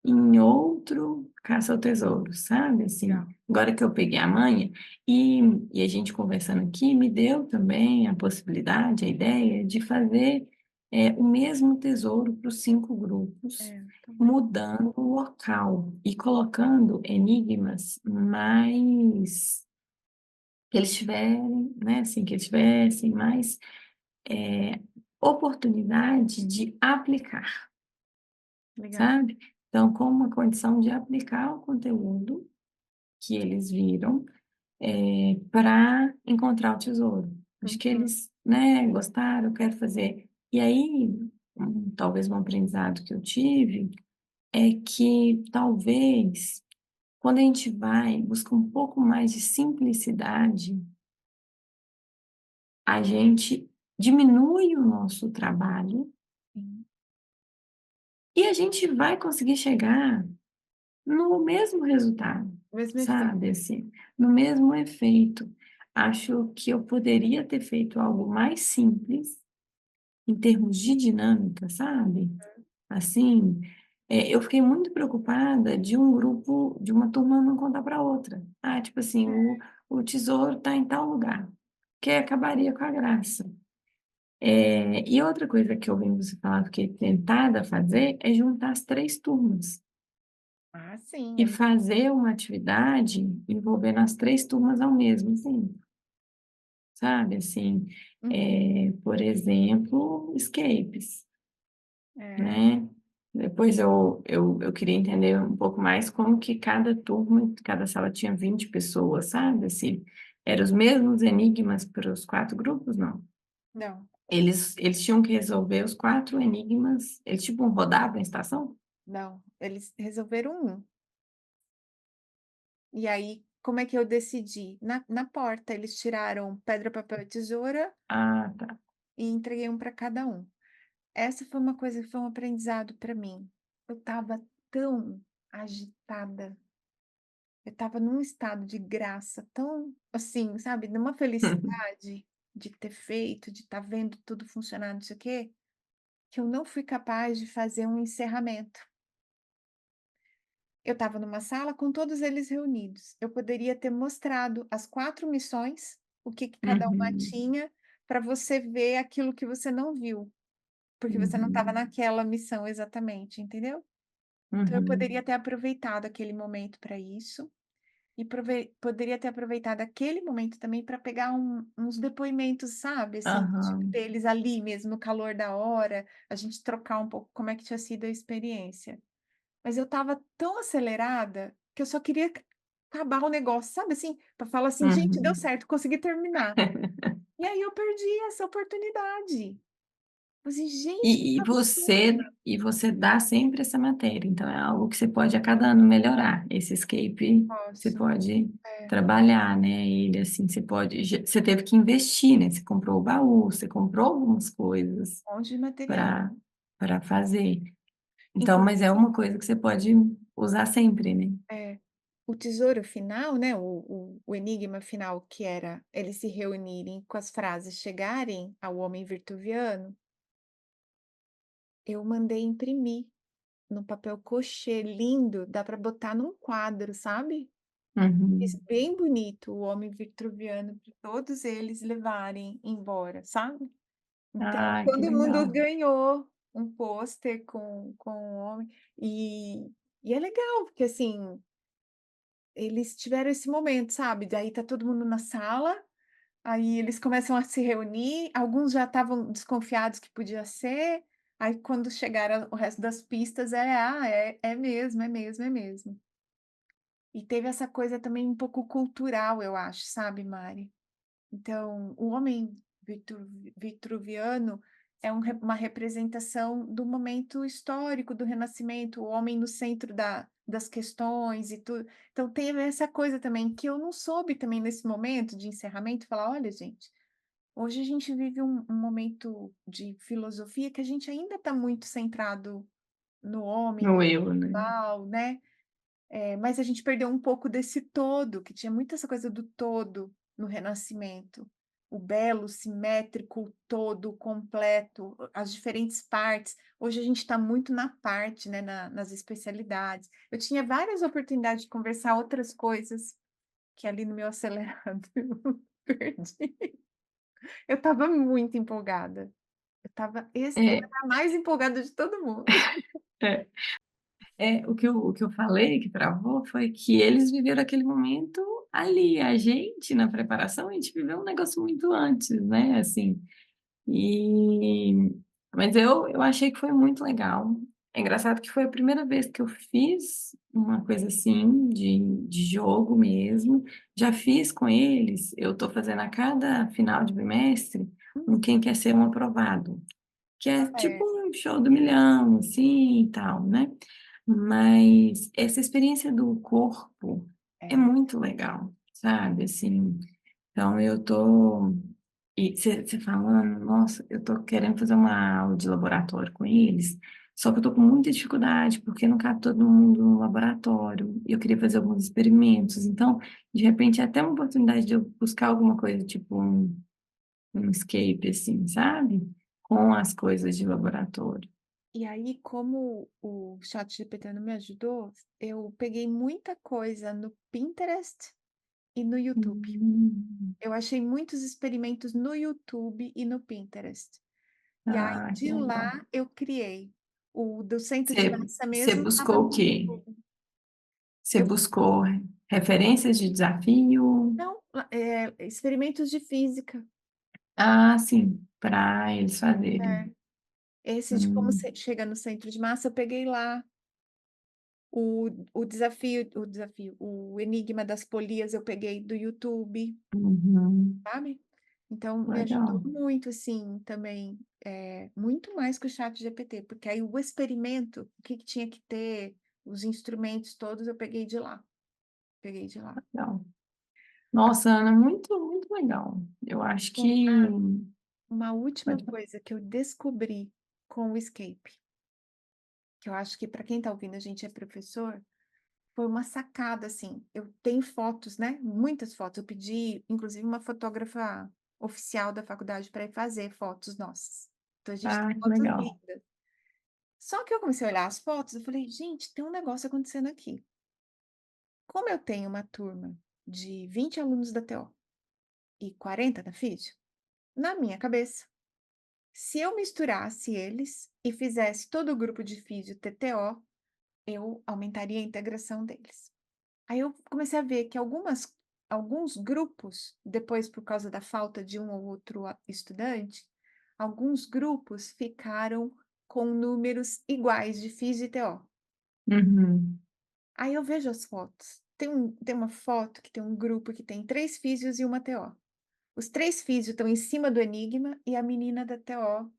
em outro caça ao tesouro, sabe? Assim, Legal. agora que eu peguei a manha, e, e a gente conversando aqui, me deu também a possibilidade, a ideia de fazer o mesmo tesouro para os 5 grupos, Também. mudando o local e colocando enigmas mais que eles tiverem, né? Assim, que eles tivessem mais é, oportunidade de aplicar, Legal. sabe? Então, com uma condição de aplicar o conteúdo que eles viram para encontrar o tesouro. Acho que Uhum. eles, né, gostaram, eu quero fazer. E aí, talvez um aprendizado que eu tive é que talvez quando a gente vai buscar um pouco mais de simplicidade, a gente diminui o nosso trabalho Sim. e a gente vai conseguir chegar no mesmo resultado, Mesmo efeito. sabe? Assim, no mesmo efeito. Acho que eu poderia ter feito algo mais simples, em termos de dinâmica, sabe? Assim, eu fiquei muito preocupada de um grupo, de uma turma não contar para outra. Ah, tipo assim, o tesouro está em tal lugar, que acabaria com a graça. E outra coisa que eu ouvi você falar, que tentada fazer, é juntar as 3 turmas. Ah, sim. E fazer uma atividade envolvendo as 3 turmas ao mesmo tempo, sabe? Assim, Uhum. por exemplo, escapes, É, né? Depois eu queria entender um pouco mais como que cada turma, cada sala tinha 20 pessoas, sabe? Assim, eram os mesmos enigmas para os 4 grupos, não? não. Eles tinham que resolver os 4 enigmas, eles tipo rodavam a estação? Não, eles resolveram um. E aí, como é que eu decidi? Na porta, eles tiraram pedra, papel e tesoura Ah, tá. e entreguei um para cada um. Essa foi uma coisa que foi um aprendizado para mim. Eu estava tão agitada, eu estava num estado de graça, tão assim, sabe, numa felicidade de ter feito, de estar vendo tudo funcionar, não sei o quê, que eu não fui capaz de fazer um encerramento. Eu estava numa sala com todos eles reunidos. Eu poderia ter mostrado as 4 missões, o que que cada uma Uhum, tinha, para você ver aquilo que você não viu, porque você não estava uhum, naquela missão exatamente, entendeu? Então eu uhum. poderia ter aproveitado aquele momento para isso, e poderia ter aproveitado aquele momento também para pegar uns depoimentos, sabe, assim, tipo, Aham. deles ali mesmo no calor da hora, a gente trocar um pouco como é que tinha sido a experiência. Mas eu estava tão acelerada que eu só queria acabar o negócio, sabe, assim, para falar assim: "Gente, deu Uhum. certo, consegui terminar". E aí eu perdi essa oportunidade. Falei assim: "Gente, que absurdo". E você dá sempre essa matéria, então é algo que você pode a cada ano melhorar. Esse escape você Posso. pode É, trabalhar, né? Ele assim, você teve que investir, né? Você comprou o baú, você comprou algumas coisas um monte de material. para fazer. Então, mas é Inclusive uma coisa que você pode usar sempre, né? é, o tesouro final, né, o enigma final que era eles se reunirem com as frases chegarem ao homem virtuviano, eu mandei imprimir no papel crochê lindo, dá para botar num quadro, sabe? Fiz Uhum. bem bonito o homem vitruviano para todos eles levarem embora, sabe. Então Ah, que todo mundo legal. ganhou um pôster com o homem, e é legal, porque, assim, eles tiveram esse momento, sabe, daí tá todo mundo na sala, aí eles começam a se reunir, alguns já estavam desconfiados que podia ser, aí quando chegaram o resto das pistas é mesmo, é mesmo, é mesmo. E teve essa coisa também um pouco cultural, eu acho, sabe, Mari. Então, o homem vitruviano é uma representação do momento histórico do Renascimento, o homem no centro das questões e tudo. Então, teve essa coisa também que eu não soube também nesse momento de encerramento falar: olha, gente, hoje a gente vive um momento de filosofia que a gente ainda está muito centrado no homem, no No eu, né? individual, né? Mas a gente perdeu um pouco desse todo, que tinha muito essa coisa do todo no Renascimento. O belo, simétrico, o todo, completo, as diferentes partes. Hoje a gente está muito na parte, né, nas especialidades. Eu tinha várias oportunidades de conversar outras coisas que ali no meu acelerado eu perdi. Eu estava muito empolgada. Eu É, era a mais empolgada de todo mundo. é. O que eu falei que travou foi que eles viveram aquele momento ali, a gente na preparação, a gente viveu um negócio muito antes, né, assim, e mas eu achei que foi muito legal. É engraçado que foi a primeira vez que eu fiz uma coisa assim, de jogo mesmo, já fiz com eles, eu tô fazendo a cada final de bimestre um Hum, quem quer ser um aprovado, que é tipo é, um show do milhão, assim, e tal, né. Mas essa experiência do corpo é é. muito legal, sabe, assim, então eu tô e você falando, nossa, eu tô querendo fazer uma aula de laboratório com eles, só que eu tô com muita dificuldade, porque não cabe todo mundo no laboratório, e eu queria fazer alguns experimentos, então, de repente, é até uma oportunidade de eu buscar alguma coisa, tipo um escape, assim, sabe, com as coisas de laboratório. E aí, como o ChatGPT não me ajudou, eu peguei muita coisa no Pinterest e no YouTube. Hum. Eu achei muitos experimentos no YouTube e no Pinterest. E aí, Ah, que de legal. lá, eu criei. O do centro de massa Você mesmo estava buscou o no quê? YouTube. Você Eu, buscou referências de desafio? não, experimentos de física. Ah, sim, para eles fazerem. É, esse de como Hum, chega no centro de massa, eu peguei lá. O enigma das polias eu peguei do YouTube. uhum. Sabe? Então, me ajudou Legal. muito, assim, também, muito mais que o ChatGPT, porque aí o experimento, o que que tinha que ter, os instrumentos todos, eu peguei de lá. Legal. Nossa, Ana, muito, muito legal. Eu acho que. Uma última Pode falar. coisa que eu descobri com o Escape, que eu acho que para quem está ouvindo, a gente é professor, foi uma sacada, assim. Eu tenho fotos, né? Muitas fotos. Eu pedi, inclusive, uma fotógrafa oficial da faculdade para ir fazer fotos nossas. Então, a gente tem Ah, que fotos legal. lindas. Só que eu comecei a olhar as fotos, eu falei, gente, tem um negócio acontecendo aqui. Como eu tenho uma turma de 20 alunos da TO e 40 da Físio, na minha cabeça, se eu misturasse eles e fizesse todo o grupo de Físio TTO, eu aumentaria a integração deles. Aí eu comecei a ver que alguns grupos, depois por causa da falta de um ou outro estudante, alguns grupos ficaram com números iguais de Físio e TO. Uhum. Aí eu vejo as fotos. Tem uma foto que tem um grupo que tem 3 físios e uma TO. Os 3 físios estão em cima do enigma e a menina da TO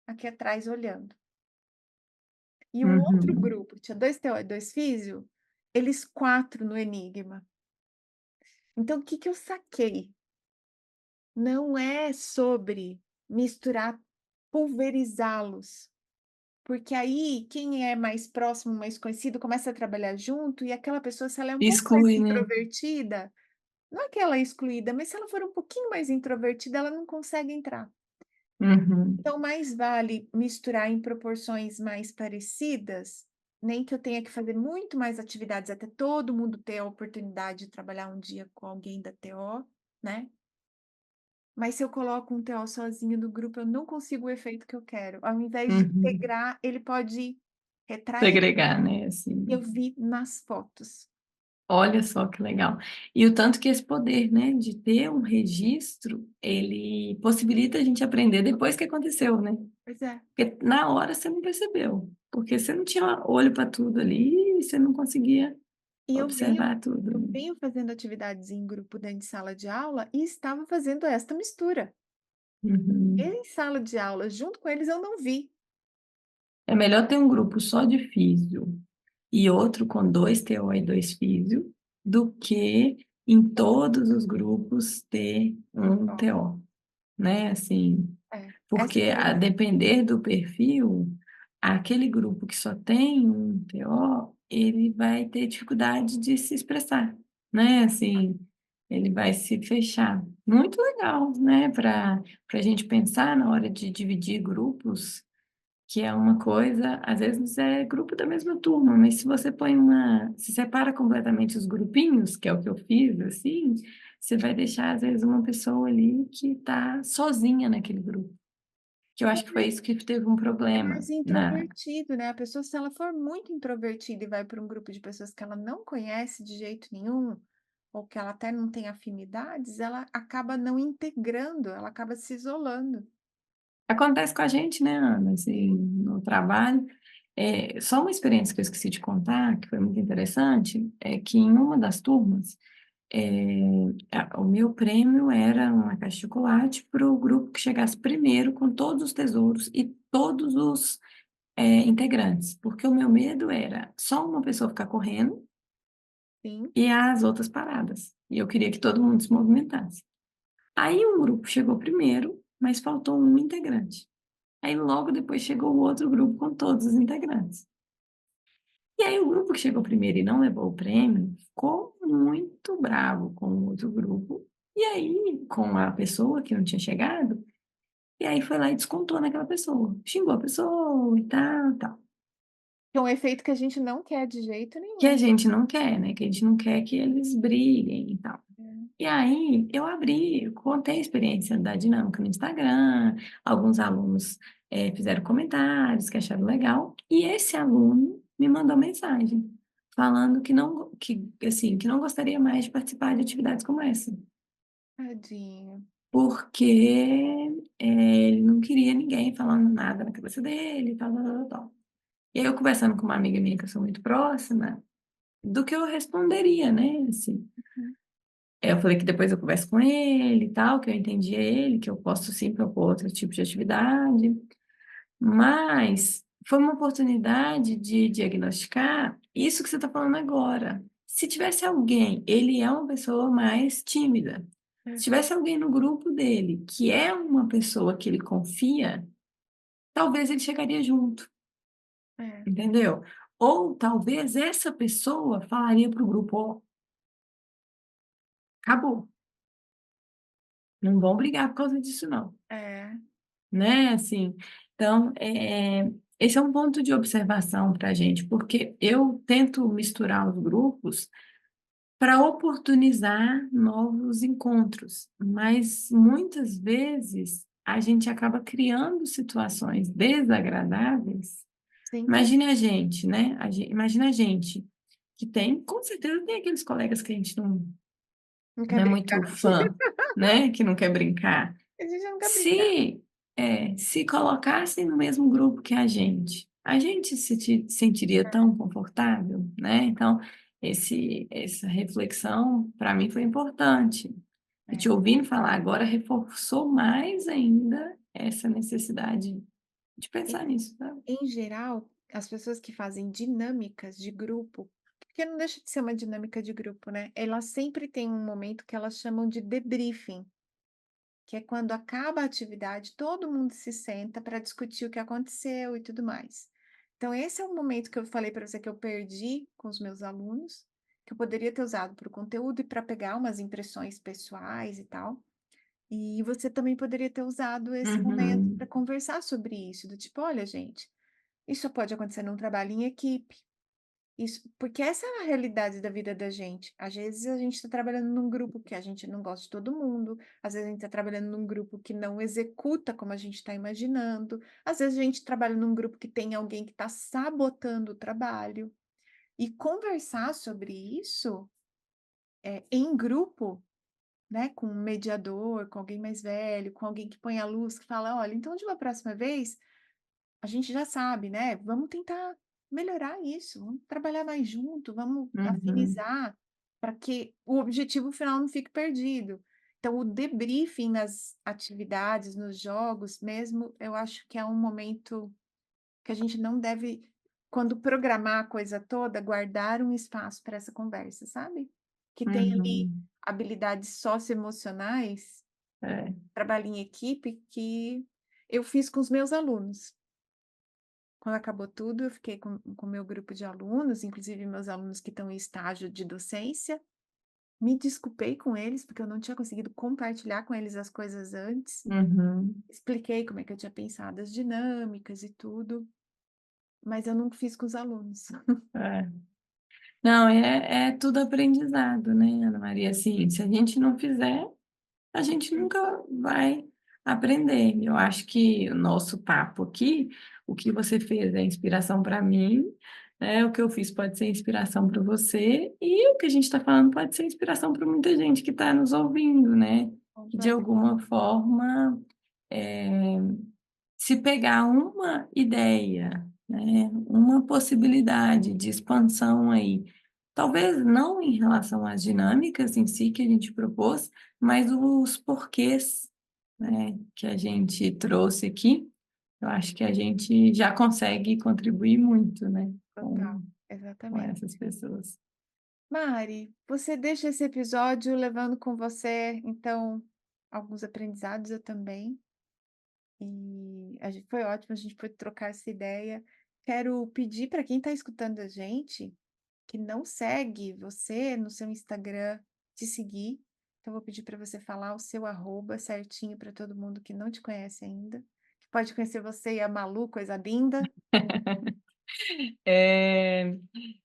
aqui atrás olhando. E o outro Uhum. grupo, que tinha 2 TO e 2 físio, eles 4 no enigma. Então o que que eu saquei? Não é sobre misturar, pulverizá-los, porque aí quem é mais próximo, mais conhecido, começa a trabalhar junto e aquela pessoa, se ela é um pouco mais Exclui, né? introvertida, não é que ela é excluída, mas se ela for um pouquinho mais introvertida, ela não consegue entrar. Uhum. Então, mais vale misturar em proporções mais parecidas, nem que eu tenha que fazer muito mais atividades, até todo mundo ter a oportunidade de trabalhar um dia com alguém da TO, né? Mas se eu coloco um TO sozinho no grupo, eu não consigo o efeito que eu quero. Ao invés de Uhum. integrar, ele pode retrair. Segregar, né? Eu Assim. vi nas fotos. Olha só que legal. E o tanto que esse poder, né, de ter um registro, ele possibilita a gente aprender depois que aconteceu, né? Pois é. Porque na hora você não percebeu, porque você não tinha olho para tudo ali e você não conseguia E observar eu tudo. venho fazendo atividades em grupo dentro de sala de aula e estava fazendo esta mistura. Uhum. Em sala de aula, junto com eles, eu não vi. É melhor ter um grupo só de físio e outro com 2 TO e 2 físio do que em todos os grupos ter um Ó, TO, né? Assim, essa porque foi a a minha. depender do perfil, aquele grupo que só tem um TO, ele vai ter dificuldade de se expressar, né? Assim, ele vai se fechar. Muito legal, né? Para a gente pensar na hora de dividir grupos, que é uma coisa, às vezes é grupo da mesma turma, mas se você põe se separa completamente os grupinhos, que é o que eu fiz, assim, você vai deixar, às vezes, uma pessoa ali que está sozinha naquele grupo. Que eu acho que foi isso que teve um É problema mais introvertido, né? A pessoa, se ela for muito introvertida e vai para um grupo de pessoas que ela não conhece de jeito nenhum, ou que ela até não tem afinidades, ela acaba não integrando, ela acaba se isolando. Acontece com a gente, né, Ana, assim, Sim, no trabalho. Só uma experiência que eu esqueci de contar, que foi muito interessante, é que em uma das turmas, o meu prêmio era uma caixa de chocolate para o grupo que chegasse primeiro com todos os tesouros e todos os integrantes, porque o meu medo era só uma pessoa ficar correndo sim. e as outras paradas. E eu queria que todo mundo se movimentasse. Aí um grupo chegou primeiro, mas faltou um integrante. Aí logo depois chegou o outro grupo com todos os integrantes. E aí o grupo que chegou primeiro e não levou o prêmio ficou muito bravo com o outro grupo. E aí, com a pessoa que não tinha chegado, e aí foi lá e descontou naquela pessoa. Xingou a pessoa e tal, tal. Que é um efeito que a gente não quer de jeito Que a nenhum. gente não quer, né? Que a gente não quer que eles briguem e tal. É. E aí, eu contei a experiência da dinâmica no Instagram, alguns alunos fizeram comentários que acharam legal, e esse aluno me mandou mensagem falando assim, que não gostaria mais de participar de atividades como essa, Tadinho. porque ele não queria ninguém falando nada na cabeça dele, e tal, tal, tal, tal. E aí eu conversando com uma amiga minha que eu sou muito próxima, do que eu responderia, né, assim. Eu falei que depois eu converso com ele e tal, que eu entendi ele, que eu posso sim propor outro tipo de atividade. Mas foi uma oportunidade de diagnosticar isso que você está falando agora. Se tivesse alguém, ele é uma pessoa mais tímida. Se tivesse alguém no grupo dele que é uma pessoa que ele confia, talvez ele chegaria junto, É, entendeu? Ou talvez essa pessoa falaria para o grupo, ó, acabou, não vão brigar por causa disso, não. é, Né? Assim, então, esse é um ponto de observação para a gente, porque eu tento misturar os grupos para oportunizar novos encontros, mas muitas vezes a gente acaba criando situações desagradáveis. sim, Imagine a gente, né? Imagina a gente que tem, com certeza tem aqueles colegas que a gente não quer não é brincar. muito fã, né? Que não quer brincar. A gente não quer brincar. Se, se colocassem no mesmo grupo que a gente se sentiria tão confortável, né? Então, essa reflexão, para mim, foi importante. E te É. ouvindo falar agora reforçou mais ainda essa necessidade de pensar Em, nisso, tá? em geral, as pessoas que fazem dinâmicas de grupo, porque não deixa de ser uma dinâmica de grupo, né? Elas sempre têm um momento que elas chamam de debriefing, que é quando acaba a atividade, todo mundo se senta para discutir o que aconteceu e tudo mais. Então, esse é o momento que eu falei para você que eu perdi com os meus alunos, que eu poderia ter usado para o conteúdo e para pegar umas impressões pessoais e tal. E você também poderia ter usado esse momento para Uhum, conversar sobre isso, do tipo, olha, gente, isso só pode acontecer num trabalho em equipe. Isso, porque essa é a realidade da vida da gente. Às vezes a gente está trabalhando num grupo que a gente não gosta de todo mundo, às vezes a gente está trabalhando num grupo que não executa como a gente está imaginando, às vezes a gente trabalha num grupo que tem alguém que está sabotando o trabalho. E conversar sobre isso em grupo, né, com um mediador, com alguém mais velho, com alguém que põe a luz, que fala, olha, então de uma próxima vez a gente já sabe, né? Vamos tentar melhorar isso, vamos trabalhar mais junto, vamos uhum, afinizar para que o objetivo final não fique perdido. Então, o debriefing nas atividades, nos jogos mesmo, eu acho que é um momento que a gente não deve, quando programar a coisa toda, guardar um espaço para essa conversa, sabe? Que tem ali uhum, habilidades socioemocionais, é, trabalho em equipe, que eu fiz com os meus alunos. Quando acabou tudo, eu fiquei com o meu grupo de alunos, inclusive meus alunos que estão em estágio de docência. Me desculpei com eles, porque eu não tinha conseguido compartilhar com eles as coisas antes. uhum, Expliquei como é que eu tinha pensado as dinâmicas e tudo, mas eu não fiz com os alunos. é. Não, é tudo aprendizado, né, Ana Maria? Assim, se a gente não fizer, a gente nunca vai aprender. Eu acho que o nosso papo aqui, o que você fez é inspiração para mim, né? O que eu fiz pode ser inspiração para você, e o que a gente está falando pode ser inspiração para muita gente que está nos ouvindo, né? Que de Completamente. alguma forma, é, se pegar uma ideia, né? Uma possibilidade de expansão aí. Talvez não em relação às dinâmicas em si que a gente propôs, mas os porquês, né, que a gente trouxe aqui, eu acho que a gente já consegue contribuir muito, né, Total, com exatamente. essas pessoas. Mari, você deixa esse episódio levando com você, então, alguns aprendizados, eu também. E foi ótimo, a gente pôde trocar essa ideia. Quero pedir para quem está escutando a gente que não segue você no seu Instagram, te seguir. Então, vou pedir para você falar o seu arroba certinho para todo mundo que não te conhece ainda, que pode conhecer você e a Malu, coisa linda. É,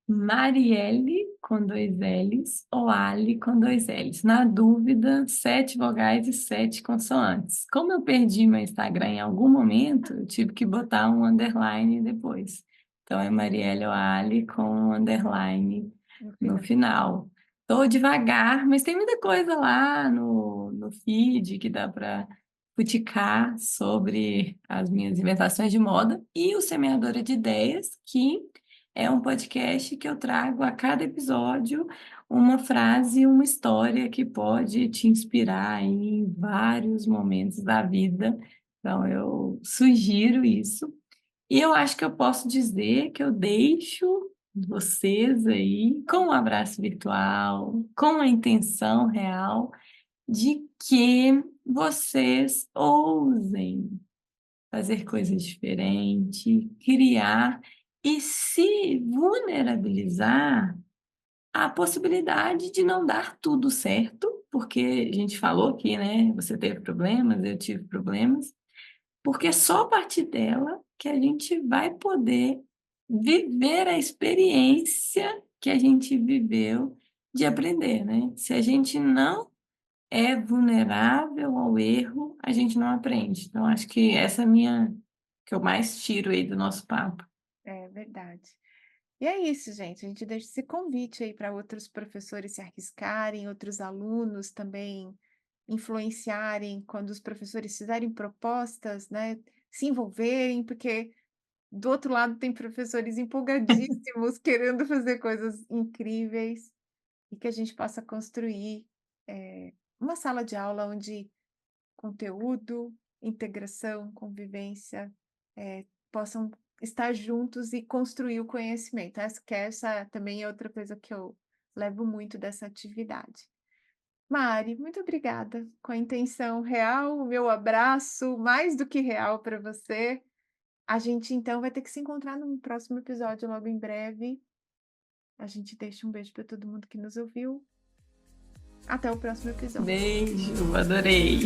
Marielle com dois L's ou Ali com dois L's. Na dúvida, 7 vogais e 7 consoantes. Como eu perdi meu Instagram em algum momento, eu tive que botar um underline depois. Então é Marielle ou Ali com um underline No no final. final. Tô devagar, mas tem muita coisa lá no feed que dá para futicar sobre as minhas inventações de moda e o Semeadora de Ideias, que é um podcast que eu trago a cada episódio uma frase, uma história que pode te inspirar em vários momentos da vida. Então, eu sugiro isso. E eu acho que eu posso dizer que eu deixo vocês aí com um abraço virtual, com a intenção real de que vocês ousem fazer coisas diferentes, criar e se vulnerabilizar à possibilidade de não dar tudo certo, porque a gente falou aqui, né? Você teve problemas, eu tive problemas, porque é só a partir dela que a gente vai poder viver a experiência que a gente viveu de aprender, né? Se a gente não é vulnerável ao erro, a gente não aprende. Então, acho que essa é a minha, que eu mais tiro aí do nosso papo. É verdade. E é isso, gente. A gente deixa esse convite aí para outros professores se arriscarem, outros alunos também influenciarem quando os professores fizerem propostas, né? Se envolverem, porque do outro lado tem professores empolgadíssimos querendo fazer coisas incríveis e que a gente possa construir uma sala de aula onde conteúdo, integração, convivência, possam estar juntos e construir o conhecimento. Essa também é outra coisa que eu levo muito dessa atividade. Mari, muito obrigada. Com a intenção real, o meu abraço mais do que real para você. A gente então vai ter que se encontrar num próximo episódio logo em breve. A gente deixa um beijo para todo mundo que nos ouviu. Até o próximo episódio. Beijo, adorei.